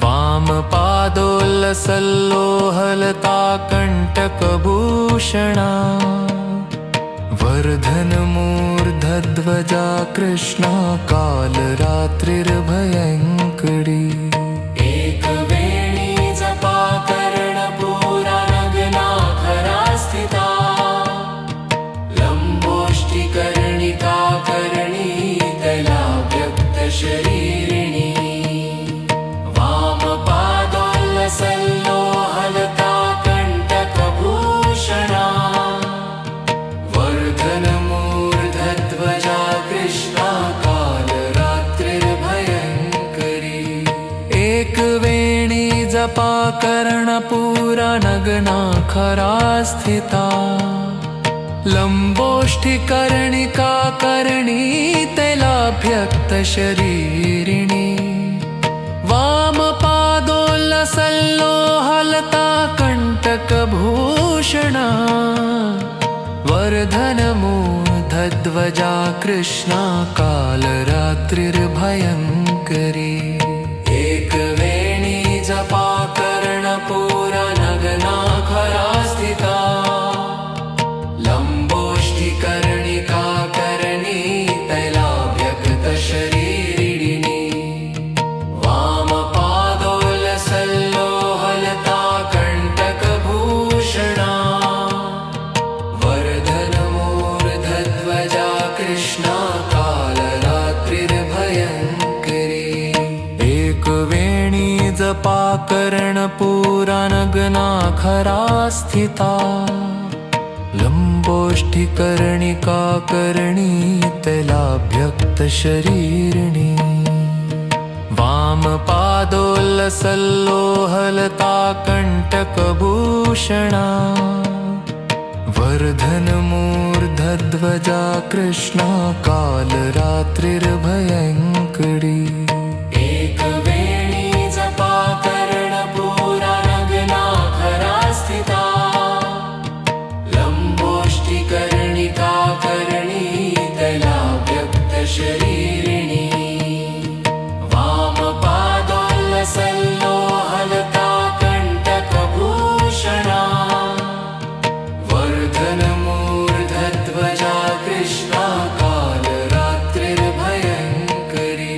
वामपादोल्लसल्लोहलता कण्टकभूषणा वर्धनमूर्धध्वजा कृष्णा कालरात्रिर्भयङ्करी एकवेणी जपा कर्णपूरा नगना खरा स्थिता लम्बोष्ठिकर्णिका कर्णी तैलाभ्यक्तशरीरिणी वामपादोल्लसल्लोहलता कण्टकभूषणा वर्धनमूर्धध्वजा कृष्णा कालरात्रिर्भयङ्करी एकवेणी जपा कर्णपूरा नगना खरा स्थिता लम्बोष्ठिकर्णिका कर्णी तैलाभ्यक्तशरीरिणी वामपादोल्लसल्लोहलता कण्टकभूषणा वर्धनमूर्धध्वजा कृष्णा कालरात्रिर्भयङ्करी एकवेणी जपा कर्णपूरा नगना खरा स्थिता लम्बोष्ठिकर्णिका कर्णी तैलाभ्यक्तशरीरिणी वामपादोल्लसल्लोहलता कण्टकभूषणा वर्धनमूर्धध्वजा कृष्णा कालरात्रिर्भयङ्करी एकवेणी जपा कर्णपूरा नगना खरा स्थिता लम्बोष्ठिकर्णिका लम्बोष्ठिकर्णिकाकर्णी तैलाभ्यक्तशरीरिणी वामपादोल्लसल्लोहलताकण्टकभूषणा वर्धनमूर्धध्वजा कृष्णा कालरात्रिर्भयङ्करी एकवेणी जपाकर्णपूरा नग्नाखरा स्थिता लम्बोष्ठिकर्णिकाकर्णी तैलाभ्यक्तशरीरिणी वामपादोल्लसल्लोहलताकण्टकभूषणा वर्धनमूर्धध्वजा कृष्णा कालरात्रिर्भयङ्करी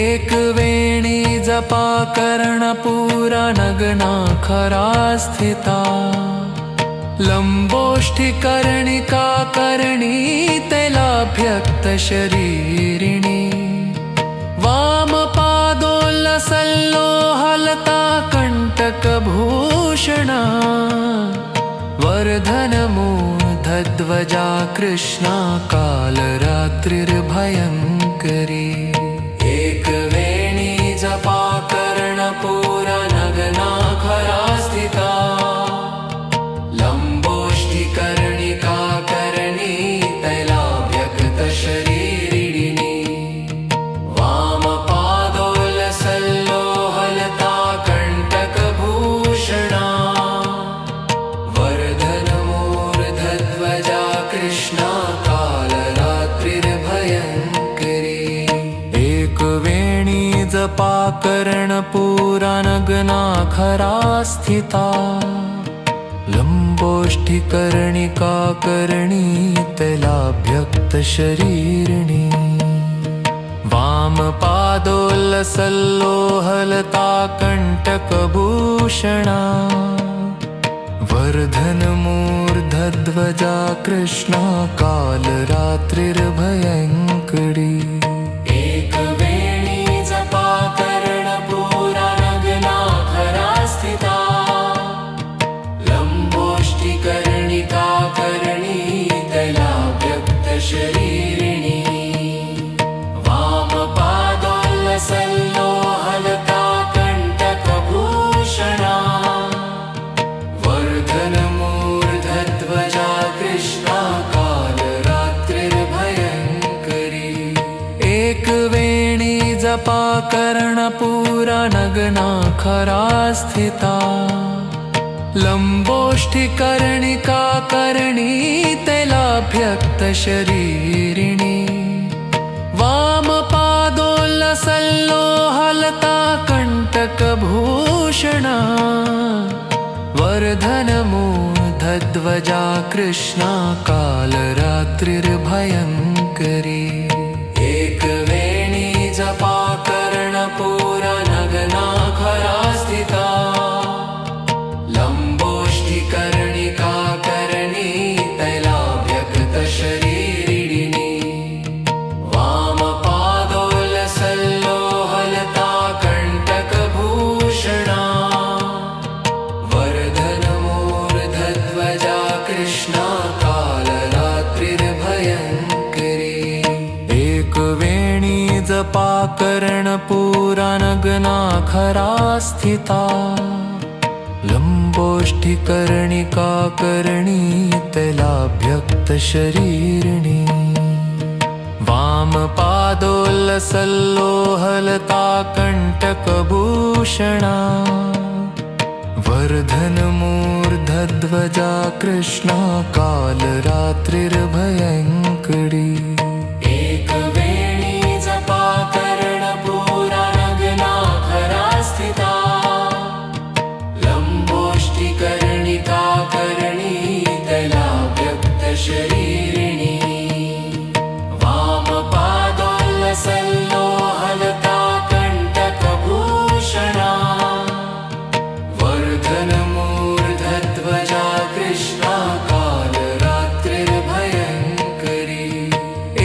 एकवेणी जपाकर्णपूरा नग्नाखरा स्थिता लम्बोष्ठिकर्णिकाकर्णी तैलाभ्यक्तशरीरिणी वामपादोल्लसल्लोहलताकण्टकभूषणा वर्धनमूर्धध्वजा कृष्णा कालरात्रिर्भयङ्करी एकवेणी जपाकर्णपूरा नग्नाखरा स्थिता लम्बोष्ठिकर्णिकाकर्णी तैलाभ्यक्तशरीरिणी वामपादोल्लसल्लोहलताकण्टकभूषणा वर्धनमूर्धध्वजा कृष्णा कालरात्रिर्भयङ्करी एकवेणी जपाकर्णपूरा नग्नाखरा स्थिता लम्बोष्ठिकर्णिकाकर्णी तैलाभ्यक्तशरीरिणी वामपादोल्लसल्लोहलताकण्टकभूषणा वर्धनमूर्धध्वजा कृष्णा कालरात्रिर्भयङ्करी एकवेणी जपाकर्णपूरा नग्नाखरा स्थिता लम्बोष्ठिकर्णिकाकर्णी तैलाभ्यक्तशरीरिणी वामपादोल्लसल्लोहलताकण्टकभूषणा वर्धनमूर्धध्वजा कृष्णा कालरात्रिर्भयङ्करी एकवेणी जपाकर्णपूरा नग्नाखरा स्थिता लम्बोष्ठिकर्णिकाकर्णी तैलाभ्यक्तशरीरिणी वामपादोल्लसल्लोहलताकण्टकभूषणा वर्धनमूर्धध्वजा कृष्णा कालरात्रिर्भयङ्करी एकवेणी जपाकर्णपूरा नग्नाखरा स्थिता लम्बोष्ठिकर्णिकाकर्णी तैलाभ्यक्तशरीरिणी वामपादोल्लसल्लोहलताकण्टकभूषणा वर्धनमूर्धध्वजा कृष्णा कालरात्रिर्भयङ्करी एकवेणी जपाकर्णपूरा नग्नाखरा स्थिता लम्बोष्ठिकर्णिकाकर्णी तैलाभ्यक्तशरीरिणी वामपादोल्लसल्लोहलताकण्टकभूषणा वर्धनमूर्धध्वजा कृष्णा कालरात्रिर्भयङ्करी एकवेणी जपाकर्णपूरा नग्नाखरा स्थिता लम्बोष्ठिकर्णिकाकर्णी तैलाभ्यक्तशरीरिणी वामपादोल्लसल्लोहलताकण्टकभूषणा वर्धनमूर्धध्वजा कृष्णा कालरात्रिर्भयङ्करी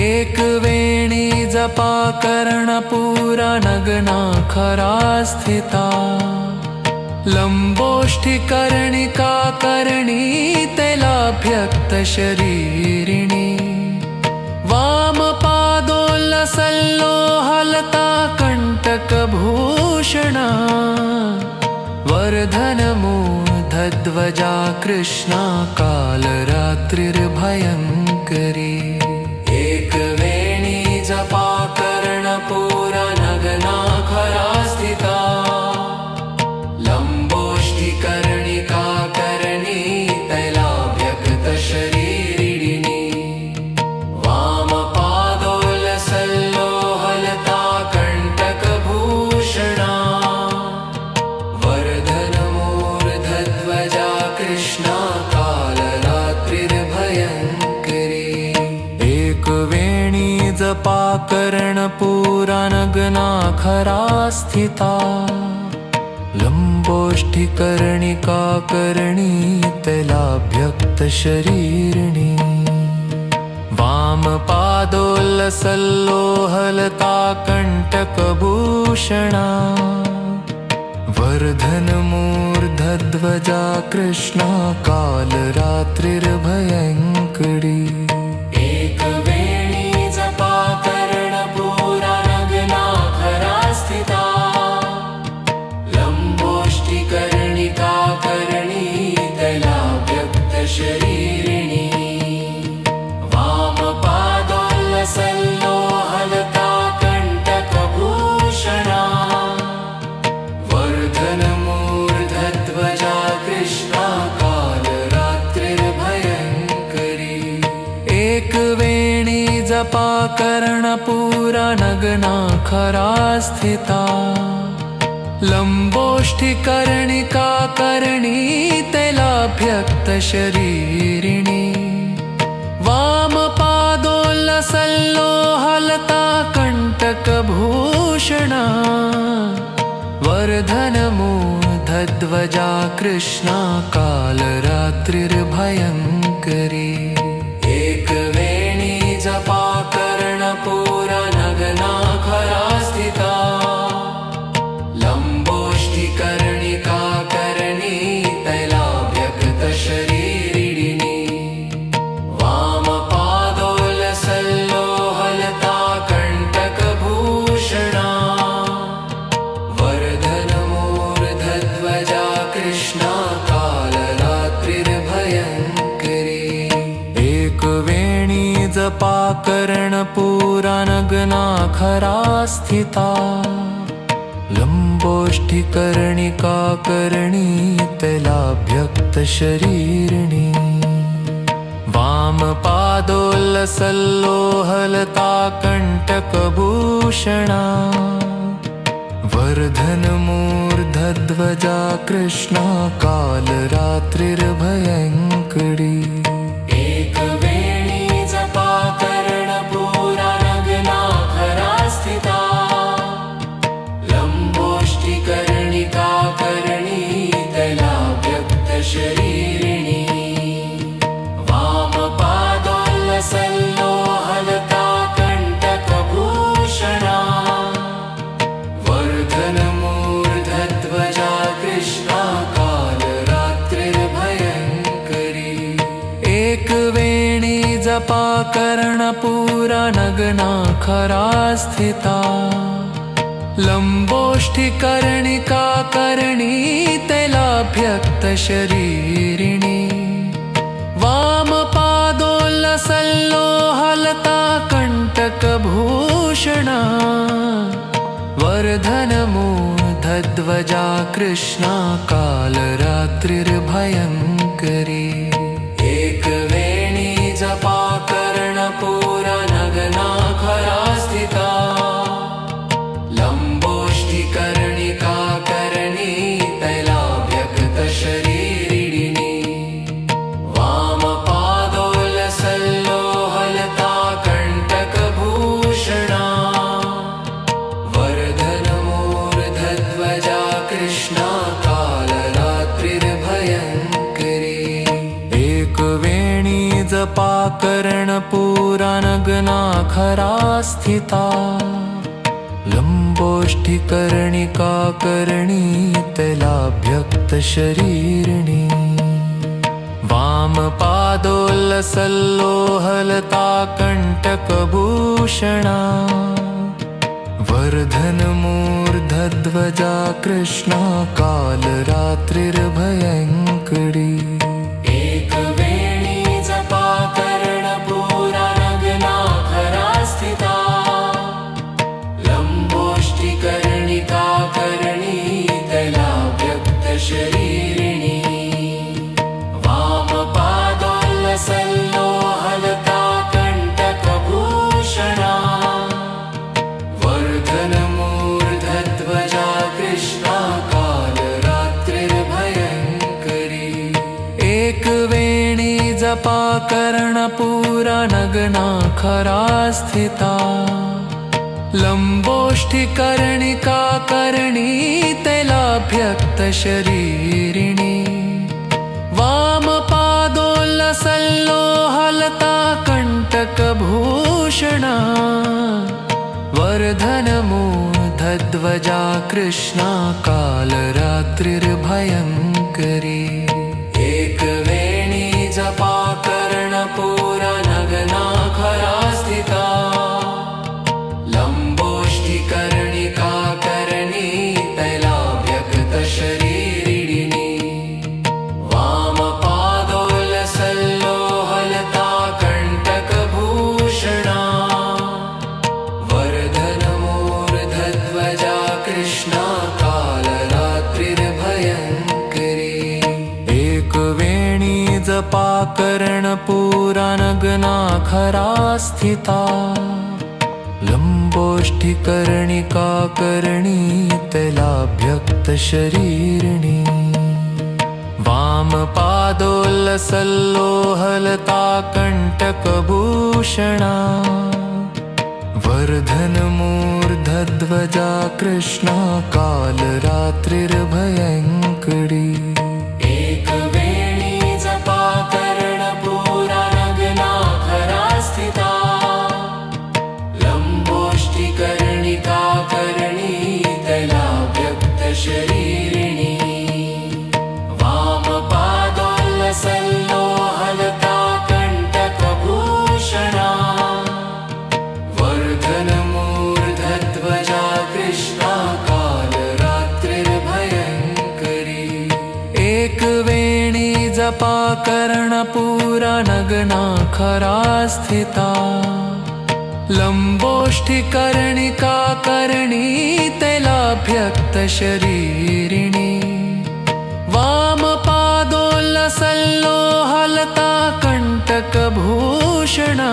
एकवेणी जपाकर्णपूरा नग्नाखरा स्थिता लम्बोष्ठिकर्णिका कर्णी तैलाभ्यक्तशरीरिणी वामपादोल्लसल्लोहलता कण्टकभूषणा वर्धनमूर्धध्वजा कृष्णा कालरात्रिर्भयङ्करी एकवेणी जपा कर्णपूरा नगना खरा स्थिता लम्बोष्ठिकर्णिका कर्णी तैलाभ्यक्तशरीरिणी वामपादोल्लसल्लोहलता कण्टकभूषणा वर्धनमूर्धध्वजा कृष्णा कालरात्रिर्भयङ्करी एकवेणी जपा कर्णपूरा नगना खरा स्थिता लम्बोष्ठिकर्णिका कर्णी तैलाभ्यक्तशरीरिणी वामपादोल्लसल्लोहलता कण्टकभूषणा वर्धनमूर्धध्वजा कृष्णा कालरात्रिर्भयङ्करी एकवेणी जपा कर्णपूरा नगना खरा स्थिता लम्बोष्ठिकर्णिका कर्णी तैलाभ्यक्तशरीरिणी वामपादोल्लसल्लोहलता कण्टकभूषणा वर्धनमूर्धध्वजा कृष्णा कालरात्रिर्भयङ्करी एकवेणी जपा कर्णपूरा नगना खरा स्थिता लम्बोष्ठिकर्णिका कर्णी तैलाभ्यक्तशरीरिणी वामपादोल्लसल्लोहलता कण्टकभूषणा वर्धनमूर्धध्वजा कृष्णा कालरात्रिर्भयङ्करी एकवेणी जपा कर्णपूरा नगना खरा स्थिता लम्बोष्ठिकर्णिका कर्णी तैलाभ्यक्तशरीरिणी वामपादोल्लसल्लोहलता कण्टकभूषणा वर्धनमूर्धध्वजा कृष्णा कालरात्रिर्भयङ्करी एकवेणी जपा कर्णपूरा नगना खरा स्थिता लम्बोष्ठिकर्णिका कर्णी तैलाभ्यक्तशरीरिणी वामपादोल्लसल्लोहलता कण्टकभूषणा वर्धनमूर्धध्वजा कृष्णा कालरात्रिर्भयङ्करी एकवेणी जपा कर्णपूरा नगना खरा स्थिता लम्बोष्ठिकर्णिका कर्णी तैलाभ्यक्तशरीरिणी वामपादोल्लसल्लोहलता कण्टकभूषणा वर्धनमूर्धध्वजा कृष्णा कालरात्रिर्भयङ्करी एकवेणी जपा कर्णपूरा नगना खरा स्थिता लम्बोष्ठिकर्णिका कर्णी तैलाभ्यक्तशरीरिणी वामपादोल्लसल्लोहलता कण्टकभूषणा वर्धनमूर्धध्वजा कृष्णा कालरात्रिर्भयङ्करी एकवेणी जपा कर्णपूरा नगना खरा स्थिता लम्बोष्ठिकर्णिका कर्णी तैलाभ्यक्तशरीरिणी वामपादोल्लसल्लोहलता कण्टकभूषणा वर्धनमूर्धध्वजा कृष्णा कालरात्रिर्भयङ्करी एकवेणी जपा कर्णपूरा नगना खरा स्थिता लम्बोष्ठिकर्णिका लम्बोष्ठिकर्णिका कर्णी तैलाभ्यक्तशरीरिणी वामपादोल्लसल्लोहलता कण्टकभूषणा वर्धनमूर्धध्वजा कृष्णा कालरात्रिर्भयङ्करी एकवेणी जपा कर्णपूरा नग्नाखरा स्थिता लम्बोष्ठिकर्णिका कर्णी तैलाभ्यक्तशरीरिणी वामपादोल्लसल्लोहलता कण्टकभूषणा वर्धनमूर्धध्वजा कृष्णा कालरात्रिर्भयङ्करी एकवेणी जपा कर्णपूरा नग्नाखरा स्थिता लम्बोष्ठिकर्णिका कर्णी तैलाभ्यक्तशरीरिणी वामपादोल्लसल्लोहलता कण्टकभूषणा वर्धनमूर्धध्वजा कृष्णा कालरात्रिर्भयङ्करी एकवेणी जपा कर्णपूरा नग्नाखरा स्थिता लम्बोष्ठिकर्णिका कर्णी तैलाभ्यक्तशरीरिणी वामपादोल्लसल्लोहलता कण्टकभूषणा वर्धनमूर्धध्वजा कृष्णा कालरात्रिर्भयङ्करी एकवेणी जपा कर्णपूरा नग्नाखरा स्थिता लम्बोष्ठिकर्णिका कर्णी तैलाभ्यक्तशरीरिणी वामपादोल्लसल्लोहलता कण्टकभूषणा वर्धनमूर्धध्वजा कृष्णा कालरात्रिर्भयङ्करी एकवेणी जपा कर्णपूरा नग्नाखरा स्थिता लम्बोष्ठिकर्णिका कर्णी तैलाभ्यक्तशरीरिणी वामपादोल्लसल्लोहलता कण्टकभूषणा वर्धनमूर्धध्वजा कृष्णा कालरात्रिर्भयङ्करी एकवेणी जपा कर्णपूरा नग्नाखरा स्थिता लम्बोष्ठिकर्णिका कर्णी तैलाभ्यक्तशरीरिणी वामपादोल्लसल्लोहलता कण्टकभूषणा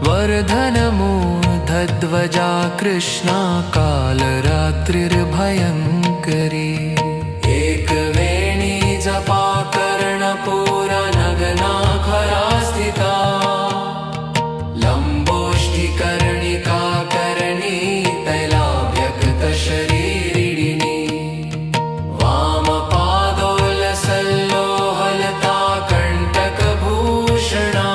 वर्धनमूर्धध्वजा कृष्णा कालरात्रिर्भयङ्करी एकवेणी जपा कर्णपूरा नग्नाखरा स्थिता लम्बोष्ठिकर्णिका कर्णी तैलाभ्यक्तशरीरिणी वामपादोल्लसल्लोहलता कण्टकभूषणा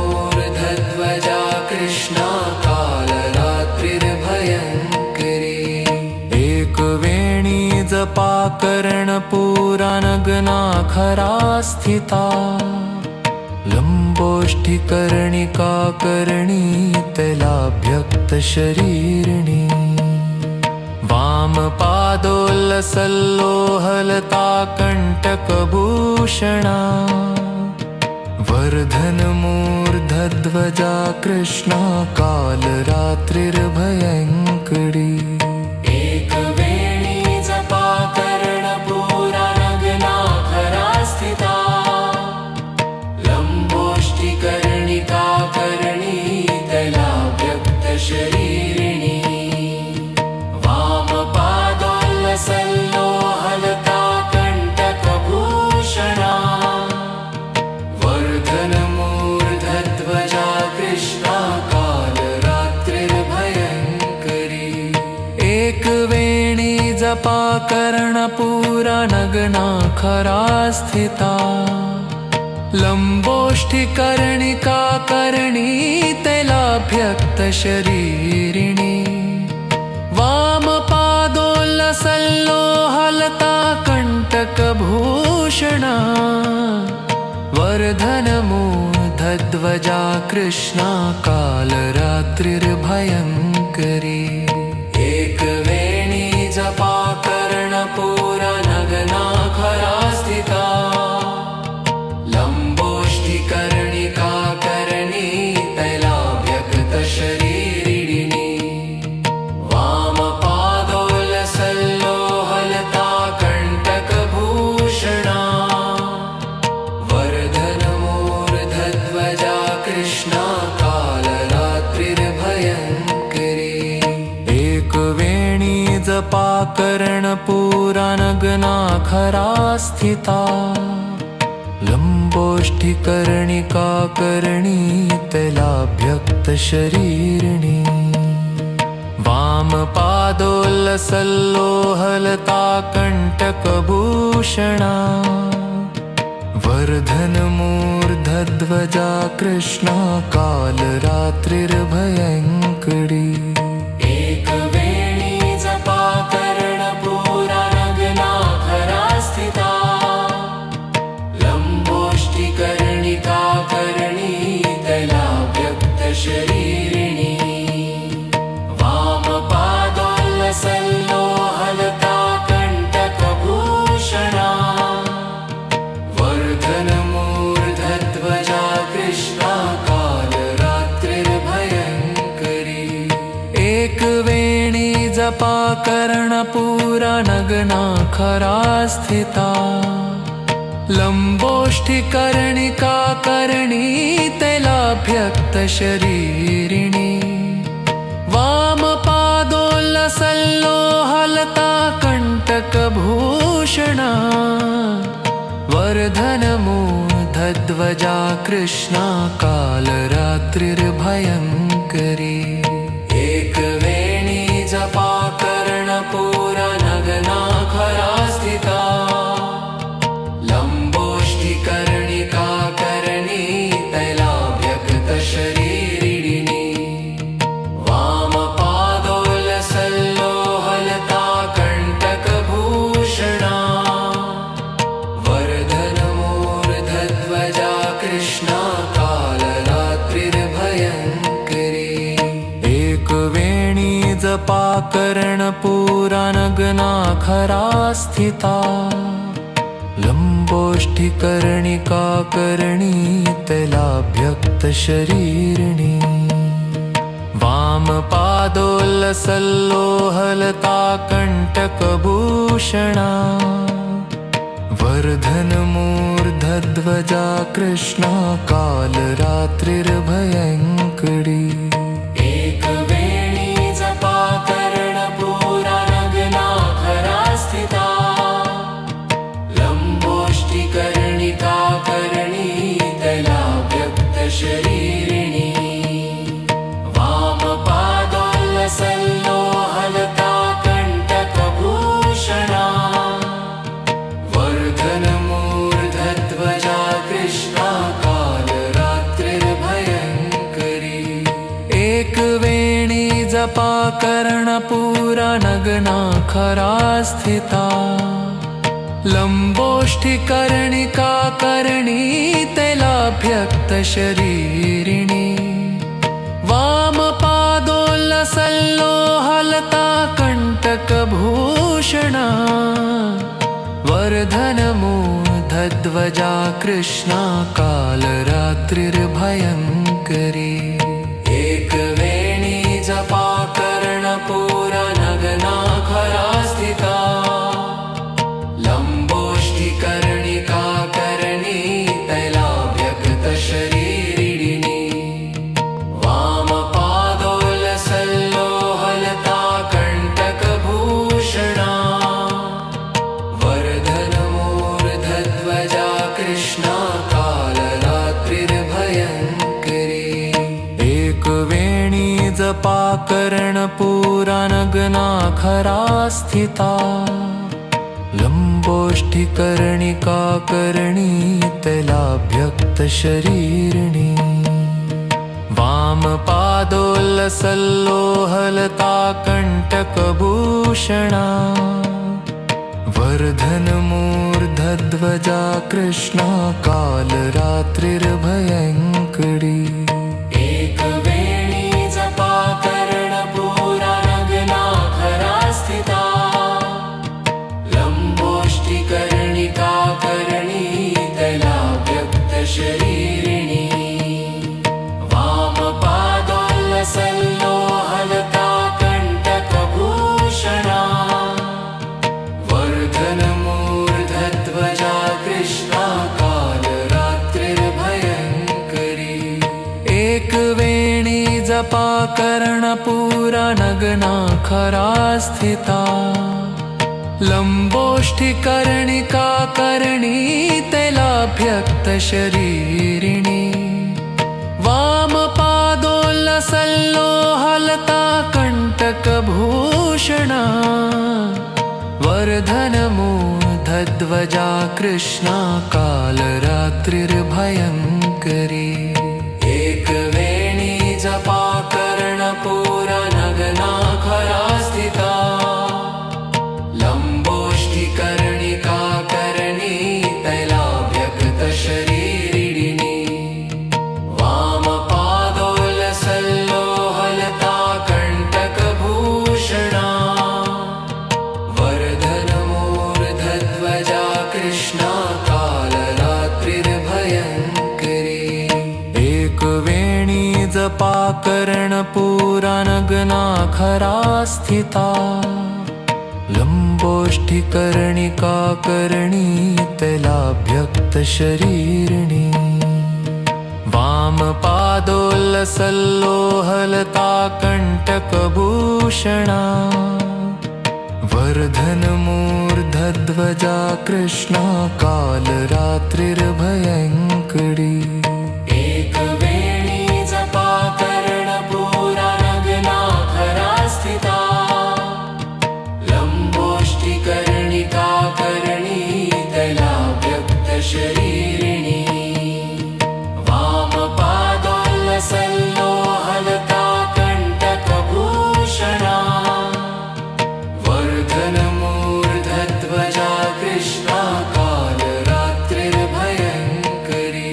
वर्धनमूर्धध्वजा कृष्णा कालरात्रिर्भयङ्करी एकवेणी जपा कर्णपूरा नग्नाखरा स्थिता लम्बोष्ठिकर्णिका कर्णी तैलाभ्यक्तशरीरिणी वामपादोल्लसल्लोहलता कण्टकभूषणा वर्धनमूर्धध्वजा कृष्णा कालरात्रिर्भयङ्करी एकवेणी जपा कर्णपूरा नग्नाखरा स्थिता लम्बोष्ठिकर्णिका कर्णी तैलाभ्यक्तशरीरिणी वामपादोल्लसल्लोहलता कण्टकभूषणा वर्धनमूर्धध्वजा कृष्णा कालरात्रिर्भयङ्करी एकवेणी जपा कर्णपूरा नग्नाखरा स्थिता लम्बोष्ठिकर्णिका कर्णी तैलाभ्यक्तशरीरिणी वामपादोल्लसल्लोहलता कण्टकभूषणा वर्धनमूर्धध्वजा कृष्णा कालरात्रिर्भयङ्करी एकवेणी जपा कर्णपूरनगना खरा स्थिता लम्बोष्ठिकर्णिका कर्णी तैलाभ्यक्तशरीरिणी वामपादोल्लसल्लोहलता कण्टकभूषणा वर्धनमूर्धध्वजा कृष्णा कालरात्रिर्भयङ्करी एकवेणी जपा कर्णपूरनगना खरा स्थिता लम्बोष्ठिकर्णिका कर्णी तैलाभ्यक्तशरीरिणी वामपादोल्लसल्लोहलता कण्टकभूषणा वर्धनमूर्धध्वजा कृष्णा कालरात्रिर्भयङ्करी एकवेणी जपा कर्णपूरनगना खरा स्थिता लम्बोष्ठिकर्णिका कर्णी तैलाभ्यक्तशरीरिणी वामपादोल्लसल्लोहलता कण्टकभूषणा वर्धनमूर्धध्वजा कृष्णा कालरात्रिर्भयङ्करी एकवेणी जपा कर्णपूरनगना खरा स्थिता लम्बोष्ठिकर्णिका कर्णी तैलाभ्यक्तशरीरिणी वामपादोल्लसल्लोहलता कण्टकभूषणा वर्धनमूर्धध्वजा कृष्णा कालरात्रिर्भयङ्करी एकवेणी जपा कर्णपूरनगना खरा स्थिता लम्बोष्ठिकर्णिका कर्णी तैलाभ्यक्तशरीरिणी वामपादोल्लसल्लोहलता कण्टकभूषणा वर्धनमूर्धध्वजा कृष्णा कालरात्रिर्भयङ्करी एकवेणी जपा कर्णपूरनगना खरा स्थिता लम्बोष्ठिकर्णिका कर्णी तैलाभ्यक्तशरीरिणी वामपादोल्लसल्लोहलता कण्टकभूषणा वर्धनमूर्धध्वजा कृष्णा कालरात्रिर्भयङ्करी एकवेणी जपा कर्णपूरनगना खरा स्थिता लम्बोष्ठिकर्णिका कर्णी तैलाभ्यक्तशरीरिणी वामपादोल्लसल्लोहलता कण्टकभूषणा वर्धनमूर्धध्वजा कृष्णा कालरात्रिर्भयङ्करी एकवेणी जपा कर्णपूरनगना खरा स्थिता लम्बोष्ठिकर्णिका कर्णी तैलाभ्यक्तशरीरिणी वामपादोल्लसल्लोहलता कण्टकभूषणा वर्धनमूर्धध्वजा कृष्णा कालरात्रिर्भयङ्करी एकवेणी जपा कर्णपूरनगना खरा स्थिता लम्बोष्ठिकर्णिका कर्णी तैलाभ्यक्तशरीरिणी वामपादोल्लसल्लोहलता कण्टकभूषणा वर्धनमूर्धध्वजा कृष्णा कालरात्रिर्भयङ्करी एकवेणी जपा कर्णपूरनगना खरा स्थिता लम्बोष्ठिकर्णिका लम्बोष्ठिकर्णिका करणी तैलाभ्यक्तशरीरिणी वामपादोल्लसल्लोहलता कण्टकभूषणा वर्धनमूर्धध्वजा कृष्णा कालरात्रिर्भयङ्करी एकवेणी जपा कर्णपूरा नग्ना खरा स्थिता लम्बोष्ठिकर्णिका करणी तैलाभ्यक्तशरीरिणी वामपादोल्लसल्लोहलता कण्टकभूषणा वर्धनमूर्धध्वजा कृष्णा कालरात्रिर्भयङ्करी एकवेणी जपा कर्णपूरा नग्ना खरा स्थिता लम्बोष्ठिकर्णिका करणी तैलाभ्यक्तशरीरिणी वामपादोल्लसल्लोहलता कण्टकभूषणा वर्धनमूर्धध्वजा कृष्णा कालरात्रिर्भयङ्करी एकवेणी जपा कर्णपूरा नग्ना खरा स्थिता लम्बोष्ठिकर्णिका करणी तैलाभ्यक्तशरीरिणी वामपादोल्लसल्लोहलता कण्टकभूषणा वर्धनमूर्धध्वजा कृष्णा कालरात्रिर्भयङ्करी एकवेणी जपा कर्णपूरा नग्ना खरा स्थिता लम्बोष्ठिकर्णिका करणी तैलाभ्यक्तशरीरिणी वामपादोल्लसल्लोहलता कण्टकभूषणा वर्धनमूर्धध्वजा कृष्णा कालरात्रिर्भयङ्करी एकवेणी जपा कर्णपूरा नग्ना खरा स्थिता लम्बोष्ठिकर्णिका करणी तैलाभ्यक्तशरीरिणी वामपादोल्लसल्लोहलता कण्टकभूषणा वर्धनमूर्धध्वजा कृष्णा कालरात्रिर्भयङ्करी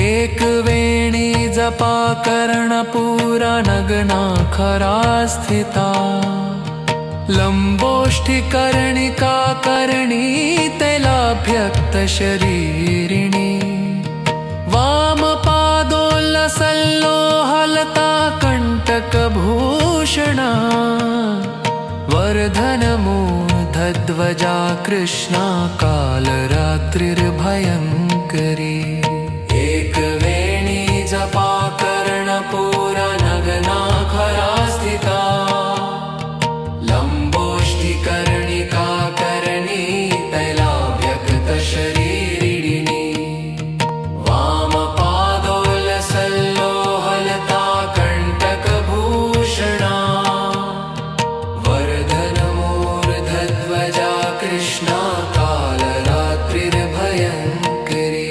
एकवेणी जपा कर्णपूरा नग्ना खरा स्थिता लम्बोष्ठिकर्णिका करणी तैलाभ्यक्तशरीरिणी वामपादोल्लसल्लोहलता कण्टकभूषणा वर्धनमूर्धध्वजा कृष्णा कालरात्रिर्भयङ्करी एकवेणी जपा कर्णपूरा नग्ना खरा स्थिता लम्बोष्ठिकर्णिका करणी तैलाभ्यक्तशरीरिणी वामपादोल्लसल्लोहलता कण्टकभूषणा वर्धनमूर्धध्वजा कृष्णा कालरात्रिर्भयङ्करी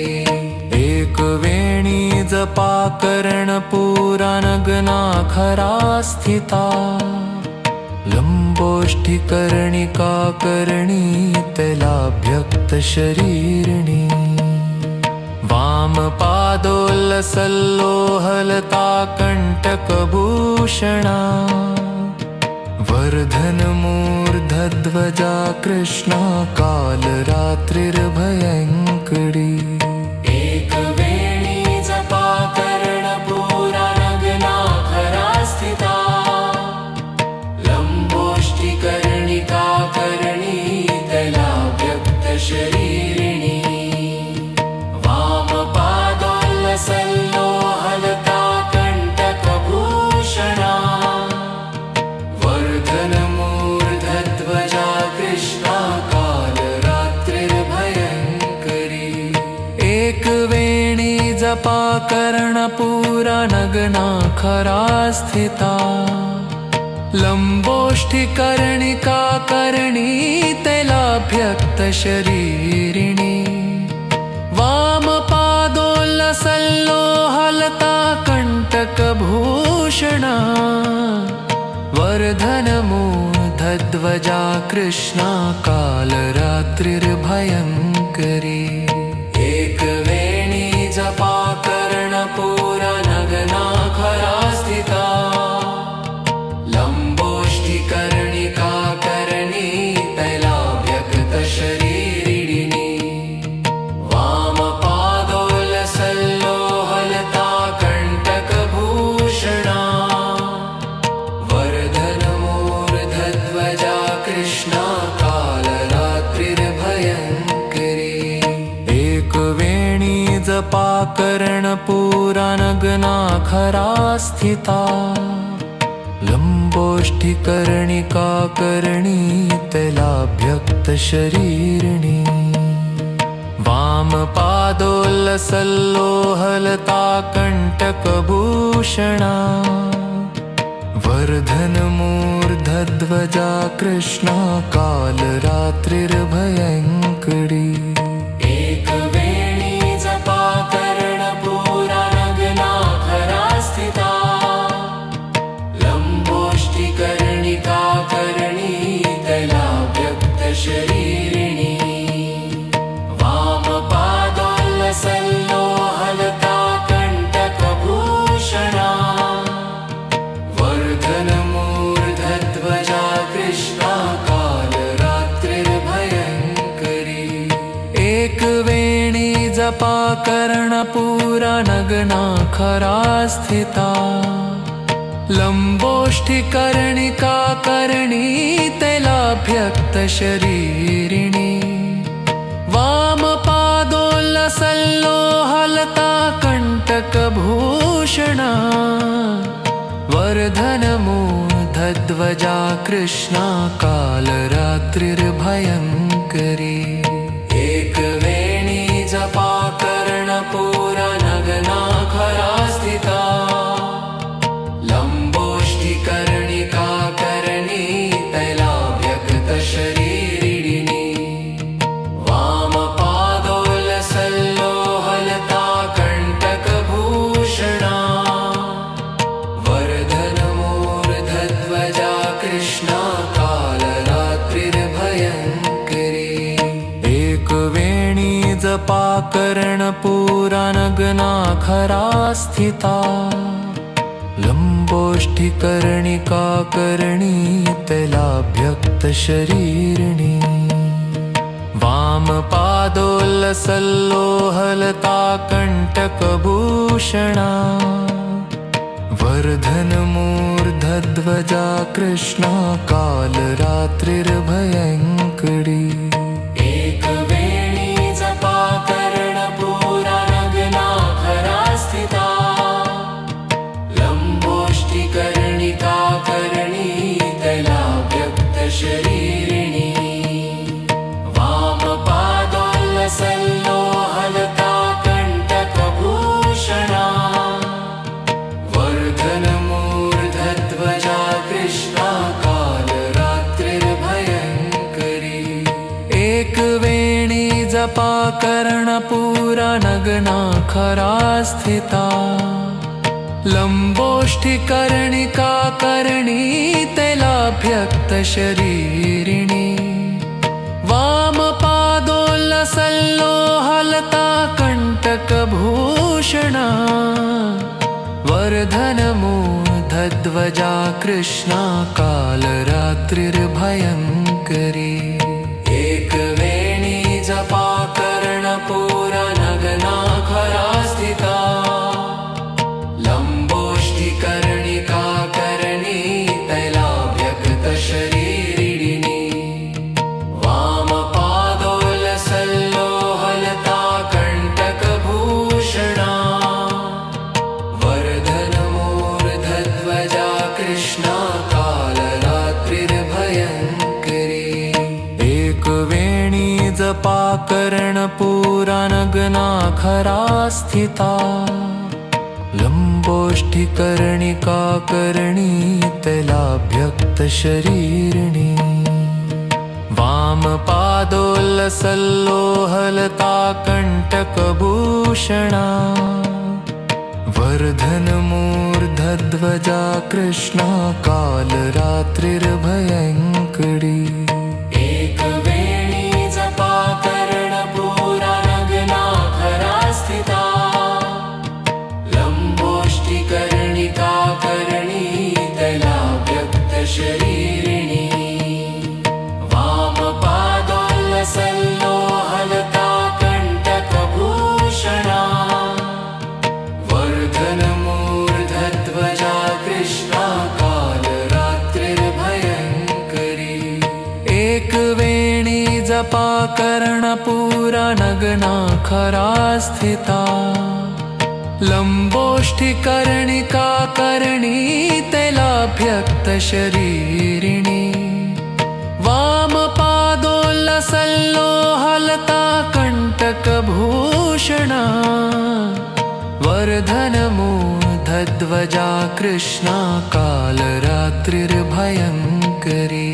एकवेणी जपा कर्णपूरा नग्ना खरा स्थिता लम्बोष्ठिकर्णिका करणी तैलाभ्यक्तशरीरिणी वामपादोल्लसल्लोहलता कण्टकभूषणा वर्धनमूर्धध्वजा कृष्णा कालरात्रिर्भयङ्करी एकवेणी जपा कर्णपूरा नग्ना खरा स्थिता लम्बोष्ठिकर्णिका करणी तैलाभ्यक्तशरीरिणी वामपादोल्लसल्लोहलता कण्टकभूषणा वर्धनमूर्धध्वजा कृष्णा कालरात्रिर्भयङ्करी एकवेणी जपा कर्णपूरा नग्ना खरा स्थिता लम्बोष्ठिकर्णिका करणी तैलाभ्यक्तशरीरिणी व्यक्तशरीरिणी वामपादोल्लसल्लोहलता कण्टकभूषणा वर्धनमूर्धध्वजा कृष्णा कालरात्रिर्भयङ्करी एकवेणी जपा कर्णपूरा नगनाखरा स्थिता लम्बोष्ठिकर्णिका करणी तैलाभ्यक्तशरीरिणी वामपादोल्लसल्लोहलता कण्टकभूषणा वर्धनमूर्धध्वजा कृष्णा कालरात्रिर्भयङ्करी एकवेणी जपा कर्णपूरा नगनाखरा स्थिता लम्बोष्ठिकर्णिका करणी तैलाभ्यक्तशरीरिणी वामपादोल्लसल्लोहलता कण्टकभूषणा वर्धनमूर्धध्वजा कृष्णा कालरात्रिर्भयङ्करी एकवेणी जपा कर्णपूरा नगनाखरा स्थिता लम्बोष्ठिकर्णिका करणी तैलाभ्यक्तशरीरिणी वामपादोल्लसल्लोहलता कण्टकभूषणा वर्धनमूर्धध्वजा कृष्णा कालरात्रिर्भयङ्करी एकवेणी जपा कर्णपूरा नगनाखरा स्थिता लम्बोष्ठिकर्णिका करणी तैलाभ्यक्तशरीरिणी वामपादोल्लसल्लोहलता कण्टकभूषणा वर्धनमूर्धध्वजा कृष्णा कालरात्रिर्भयङ्करी एकवेणी जपा कर्णपूरा नगनाखरा स्थिता लम्बोष्ठिकर्णिका करणी तैलाभ्यक्तशरीरिणी वामपादोल्लसल्लोहलता कण्टकभूषणा वर्धनमूर्धध्वजा कृष्णा कालरात्रिर्भयङ्करी एकवेणी जपा कर्णपूरा नगनाखरा स्थिता लम्बोष्ठिकर्णिका करणी तैलाभ्यक्तशरीरिणी वामपादोल्लसल्लोहलता कण्टकभूषणा वर्धनमूर्धध्वजा कृष्णा कालरात्रिर्भयङ्करी एकवेणी जपा कर्णपूरा नगनाखरा स्थिता लम्बोष्ठिकर्णिका करणी तैलाभ्यक्तशरीरिणी वामपादोल्लसल्लोहलता कण्टकभूषणा वर्धनमूर्धध्वजा कृष्णा कालरात्रिर्भयङ्करी एकवेणी जपा कर्णपूरा नगनाखरा स्थिता लम्बोष्ठिकर्णिका करणी तैलाभ्यक्तशरीरिणी वामपादोल्लसल्लोहलता कण्टकभूषणा वर्धनमूर्धध्वजा कृष्णा कालरात्रिर्भयङ्करी एकवेणी जपा कर्णपूरा नगनाखरा स्थिता लम्बोष्ठिकर्णिका करणी तैलाभ्यक्तशरीरिणी वामपादोल्लसल्लोहलता कण्टकभूषणा वर्धनमूर्धध्वजा कृष्णा कालरात्रिर्भयङ्करी एकवेणी जपा कर्णपूरा नगनाखरा स्थिता लम्बोष्ठिकर्णिका करणी तैलाभ्यक्तशरीरिणी वामपादोल्लसल्लोहलता पादोल्लसल्लोहलता कण्टकभूषणा वर्धनमूर्धध्वजा कृष्णा कालरात्रिर्भयङ्करी एकवेणी जपाकर्णपूरा नग्नाखरा स्थिता लम्बोष्टिकर्णिका कर्णी तैलाभ्यक्तशरीरिणी वामपादोल्लसल्लोहलता कण्टकभूषणा वर्धनमूर्धध्वजा कृष्णा कालरात्रिर्भयङ्करी एकवेणी जपाकर्णपूरा नग्नाखरा स्थिता लम्बोष्ठिकर्णिका कर्णी तैलाभ्यक्तशरीरिणी वामपादोल्लसल्लोहलता कण्टकभूषणा वर्धनमूर्धध्वजा कृष्णा कालरात्रिर्भयङ्करी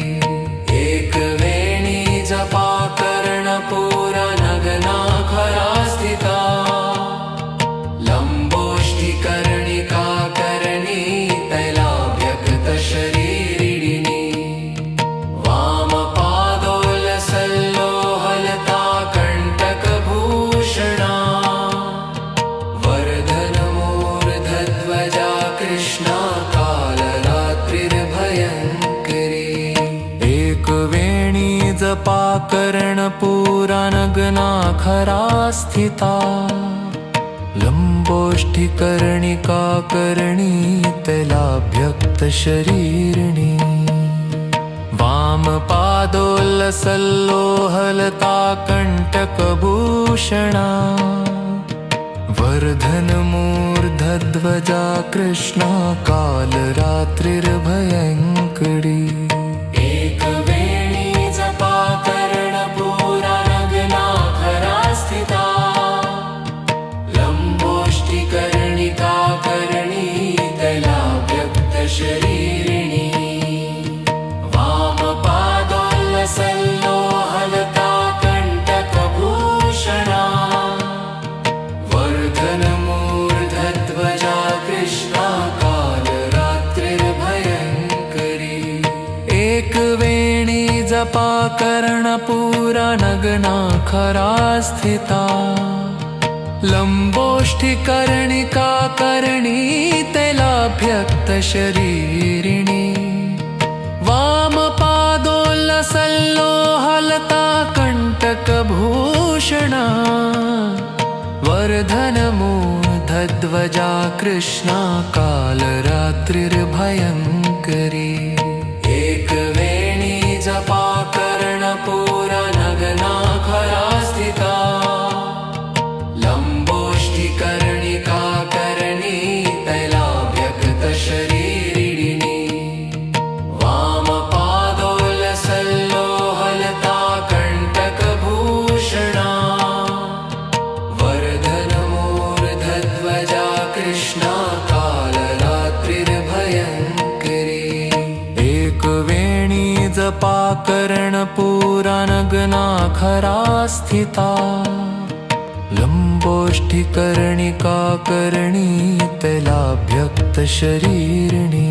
एकवेणी जपाकर्णपूरा नग्नाखरा स्थिता लम्बोष्ठिकर्णिका कर्णी तैलाभ्यक्तशरीरिणी वामपादोल्लसल्लोहलता कण्टकभूषणा वर्धनमूर्धध्वजा कृष्णा कालरात्रिर्भयङ्करी एकवेणी जपाकर्णपूरा नग्नाखरा स्थिता लम्बोष्ठिकर्णिका कर्णी तैलाभ्यक्तशरीरिणी वामपादोल्लसल्लोहलता कण्टकभूषणा वर्धनमूर्धध्वजा कृष्णा कालरात्रिर्भयङ्करी एकवेणी जपाकर्णपूरा नग्नाखरा स्थिता लम्बोष्टिकर्णिका कर्णी तैलाभ्यक्तशरीरिणी वामपादोल्लसल्लोहलता कण्टकभूषणा वर्धनमूर्धध्वजा कृष्णा कालरात्रिर्भयङ्करी एकवेणी जपाकर्णपूरा नग्नाखरा स्थिता लम्बोष्ठिकर्णिका कर्णी तैलाभ्यक्तशरीरिणी वामपादोल्लसल्लोहलता कण्टकभूषणा वर्धनमूर्धध्वजा कृष्णा कालरात्रिर्भयङ्करी एकवेणी जपाकर्णपूरा नग्नाखरा स्थिता लम्बोष्ठिकर्णिका कर्णी तैलाभ्यक्तशरीरिणी वामपादोल्लसल्लोहलता कण्टकभूषणा वर्धनमूर्धध्वजा कृष्णा कालरात्रिर्भयङ्करी एकवेणी जपाकर्णपूरा नग्नाखरा स्थिता लम्बोष्ठिकर्णिका कर्णी तैलाभ्यक्तशरीरिणी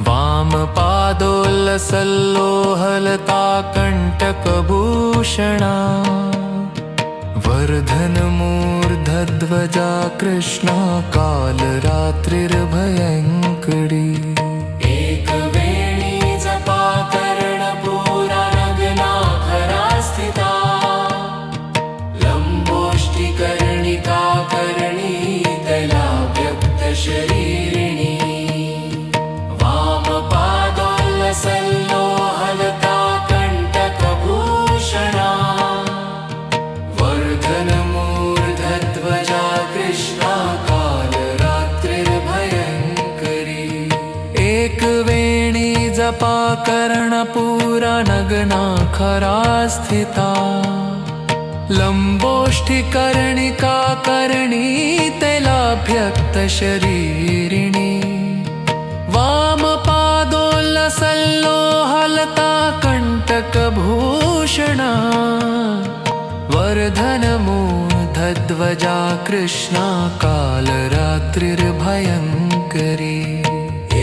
वामपादोल्लसल्लोहलता कण्टकभूषणा वर्धनमूर्धध्वजा कृष्णा कालरात्रिर्भयङ्करी एकवेणी जपाकर्णपूरा नग्नाखरा स्थिता लम्बोष्टिकर्णिका कर्णी तैलाभ्यक्तशरीरिणी वामपादोल्लसल्लोहलता कण्टकभूषणा वर्धनमूर्धध्वजा कृष्णा कालरात्रिर्भयङ्करी एकवेणी जपाकर्णपूरा नग्नाखरा स्थिता लम्बोष्ठिकर्णिका कर्णी तैलाभ्यक्तशरीरिणी वामपादोल्लसल्लोहलता कण्टकभूषणा वर्धनमूर्धध्वजा कृष्णा कालरात्रिर्भयङ्करी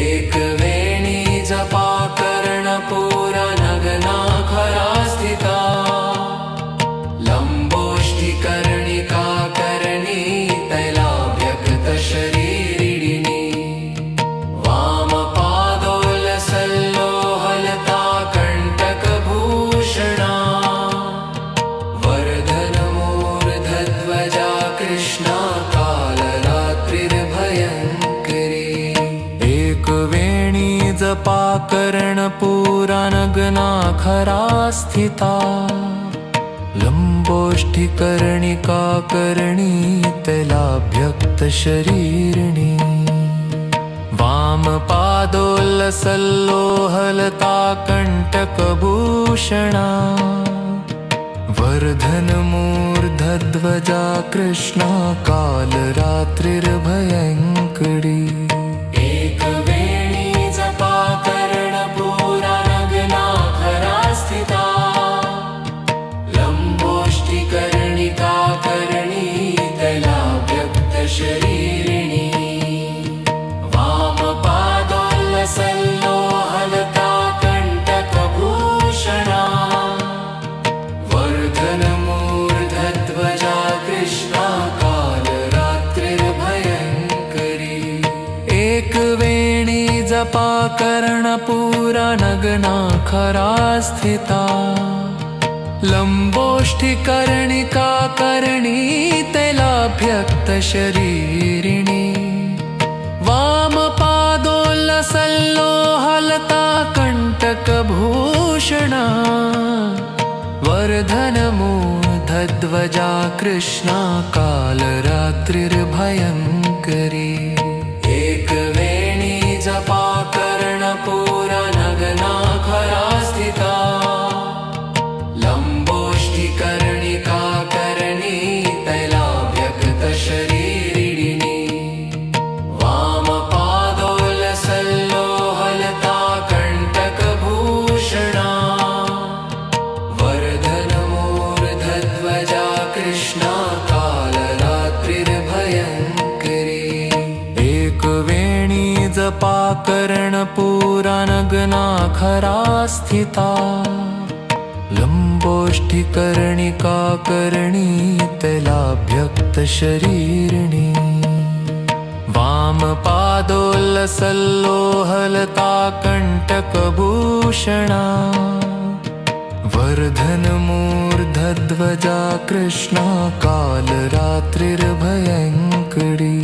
एकवेणी जपा कर्णपूरा नग्नाखरा स्थिता लम्बोष्ठिकर्णिका करणी तैलाभ्यक्तशरीरिणी वामपादोल्लसल्लोहलता कण्टकभूषणा वर्धनमूर्धध्वजा कृष्णा कालरात्रिर्भयङ्करी एकवेणी जपा कर्णपूरा नग्नाखरा स्थिता लम्बोष्ठिकर्णिका करणी तैलाभ्यक्तशरीरिणी वामपादोल्लसल्लोहलता कण्टकभूषणा वर्धनमूर्धध्वजा कृष्णा कालरात्रिर्भयङ्करी एकवेणी जपा कर्णपूरा नग्नाखरा स्थिता लम्बोष्ठिकर्णिका करणी तैलाभ्यक्तशरीरिणी वामपादोल्लसल्लोहलता कण्टकभूषणा वर्धनमूर्धध्वजा कृष्णा कालरात्रिर्भयङ्करी एकवेणी जपा कर्णपूरा नग्नाखरा स्थिता लम्बोष्ठिकर्णिका करणी तैलाभ्यक्तशरीरिणी वामपादोल्लसल्लोहलता कण्टकभूषणा वर्धनमूर्धध्वजा कृष्णा कालरात्रिर्भयङ्करी एकवेणी जपा कर्णपूरा नग्नाखरा स्थिता लम्बोष्ठिकर्णिका करणी तैलाभ्यक्तशरीरिणी वामपादोल्लसल्लोहलता कण्टकभूषणा वर्धनमूर्धध्वजा कृष्णा कालरात्रिर्भयङ्करी एकवेणी जपा कर्णपूरा नग्नाखरा स्थिता लम्बोष्ठिकर्णिका करणी तैलाभ्यक्तशरीरिणी वामपादोल्लसल्लोहलता कण्टकभूषणा वर्धनमूर्धध्वजा कृष्णा कालरात्रिर्भयङ्करी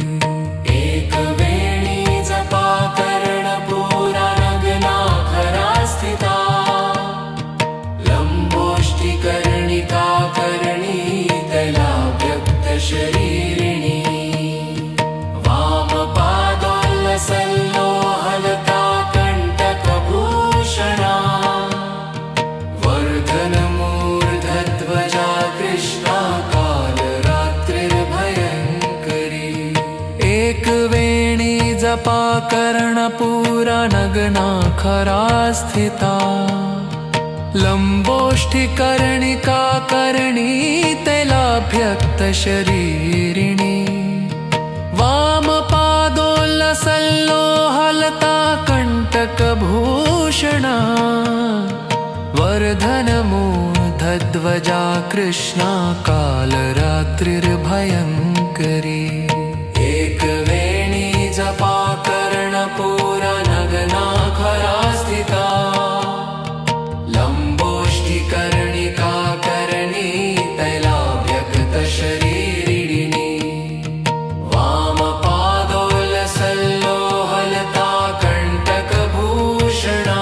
एकवेणी जपा कर्णपूरा नग्नाखरा स्थिता लम्बोष्ठिकर्णिका करणी तैलाभ्यक्तशरीरिणी वामपादोल्लसल्लोहलता कण्टकभूषणा वर्धनमूर्धध्वजा कृष्णा कालरात्रिर्भयङ्करी एकवेणी जपा कर्णपूरा नग्नाखरा स्थिता लम्बोष्ठिकर्णिका करणी तैलाभ्यक्तशरीरिणी वामपादोल्लसल्लोहलता कण्टकभूषणा वर्धनमूर्धध्वजा कृष्णा कालरात्रिर्भयङ्करी एकवेणी जपा कर्णपूरा नग्नाखरा स्थिता लम्बोष्ठिकर्णिका करणी तैलाभ्यक्तशरीरिणी वामपादोल्लसल्लोहलता कण्टकभूषणा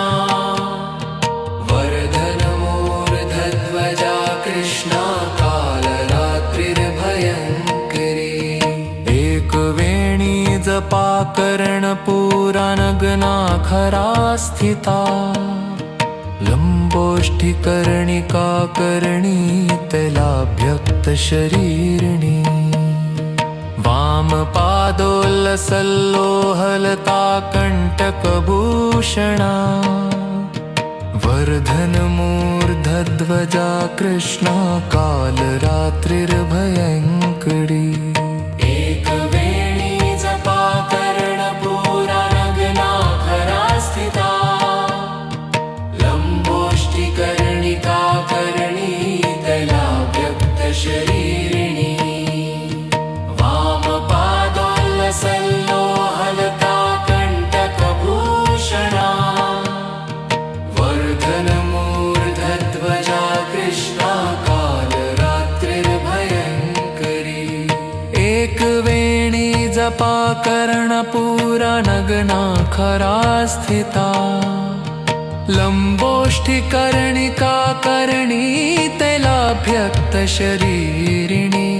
वर्धनमूर्धध्वजा कृष्णा कालरात्रिर्भयङ्करी एकवेणी जपा कर्णपूरा नग्नाखरा स्थिता लम्बोष्ठिकर्णिका करणी तैलाभ्यक्तशरीरिणी वामपादोल्लसल्लोहलता कण्टकभूषणा वर्धनमूर्धध्वजा कृष्णा कालरात्रिर्भयङ्करी एकवेणी जपा कर्णपूरा नग्ना खरा स्थिता लम्बोष्टिकर्णिका करणी तैला व्यक्तशरीरिणी वामपादोल्लसल्लोहलता कण्टकभूषणा वर्धनमूर्धध्वजा कृष्णा कालरात्रिर्भयङ्करी एकवेणी जपा कर्णपूरा नग्ना खरा स्थिता लम्बोष्ठिकर्णिका करणी तैलाभ्यक्तशरीरिणी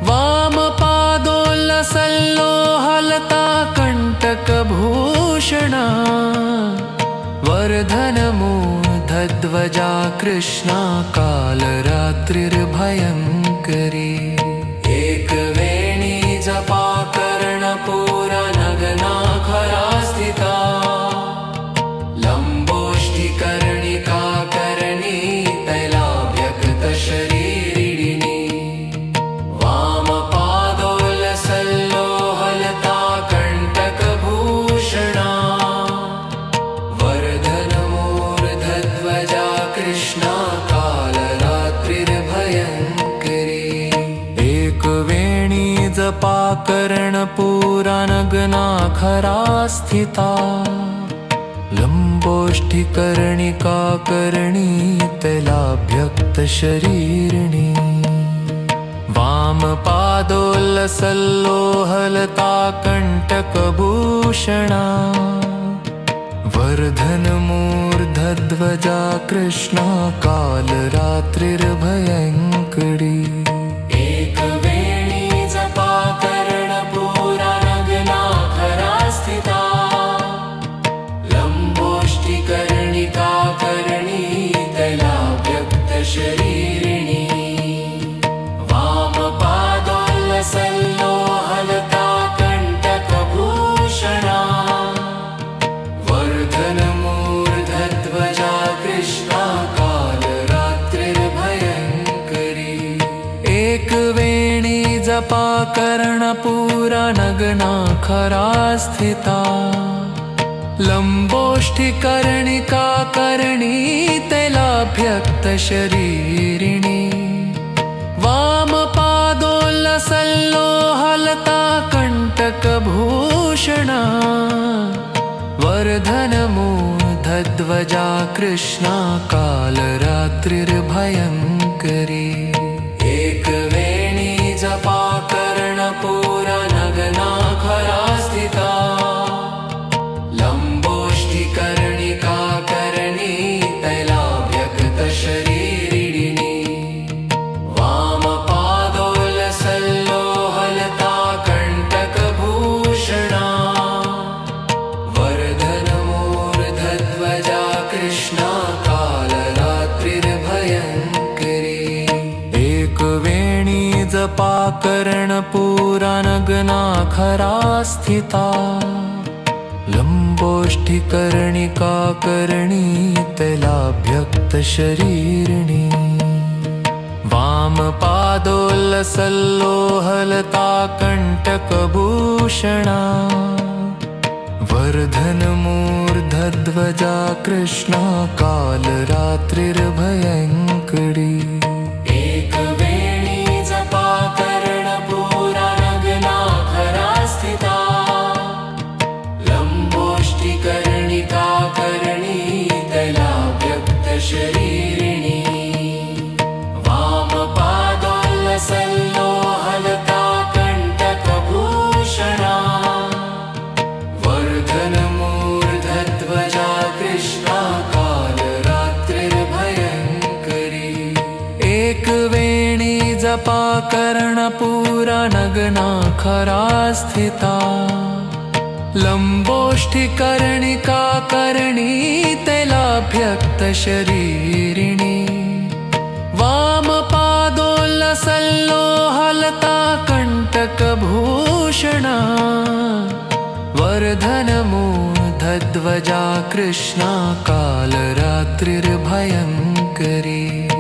वामपादोल्लसल्लोहलता कण्टकभूषणा वर्धनमूर्धध्वजा कृष्णा कालरात्रिर्भयङ्करी एकवेणी जपा कर्णपूरा नग्ना खरा स्थिता लम्बोष्टिकर्णिका करणी तैलाभ्यक्तशरीरिणी वामपादोल्लसल्लोहलता कण्टकभूषणा वर्धनमूर्धध्वजा कृष्णा कालरात्रिर्भयङ्करी एकवेणी जपा कर्णपूरा नग्ना खरा स्थिता लम्बोष्ठिकर्णिका करणी तैलाभ्यक्तशरीरिणी वामपादोल्लसल्लोहलता कण्टकभूषणा वर्धनमूर्धध्वजा कृष्णा कालरात्रिर्भयङ्करी एकवेणी जपा कर्णपूरा नग्ना खरा स्थिता लम्बोष्टिकर्णिका करणी तैलाभ्यक्तशरीरिणी वामपादोल्लसल्लोहलता कण्टकभूषणा वर्धनमूर्धध्वजा कृष्णा कालरात्रिर्भयङ्करी एकवेणी जपा कर्णपूरा नग्ना खरा स्थिता लम्बोष्ठिकर्णिका करणी तैलाभ्यक्तशरीरिणी वामपादोल्लसल्लोहलता कण्टकभूषणा वर्धनमूर्धध्वजा कृष्णा कालरात्रिर्भयङ्करी एकवेणी जपा कर्णपूरा नग्ना खरा स्थिता लम्बोष्टिकर्णिका करणी तैलाभ्यक्तशरीरिणी वामपादोल्लसल्लोहलता कण्टकभूषणा वर्धनमूर्धध्वजा कृष्णा कालरात्रिर्भयङ्करी एकवेणी जपा कर्णपूरा नग्ना खरा स्थिता लम्बोष्ठिकर्णिका करणी तैलाभ्यक्तशरीरिणी वामपादोल्लसल्लोहलता कण्टकभूषणा वर्धनमूर्धध्वजा कृष्णा कालरात्रिर्भयङ्करी एकवेणी जपा कर्णपूरा नग्ना खरा स्थिता लम्बोष्टिकर्णिका करणी तैलाभ्यक्तशरीरिणी वामपादोल्लसल्लोहलता कण्टकभूषणा वर्धनमूर्धध्वजा कृष्णा कालरात्रिर्भयङ्करी एकवेणी जपा कर्णपूरा नग्ना खरा स्थिता लम्बोष्ठिकर्णिका करणी तैलाभ्यक्तशरीरिणी वामपादोल्लसल्लोहलता कण्टकभूषणा वर्धनमूर्धध्वजा प्रजा कृष्णा कालरात्रिर्भयङ्करी।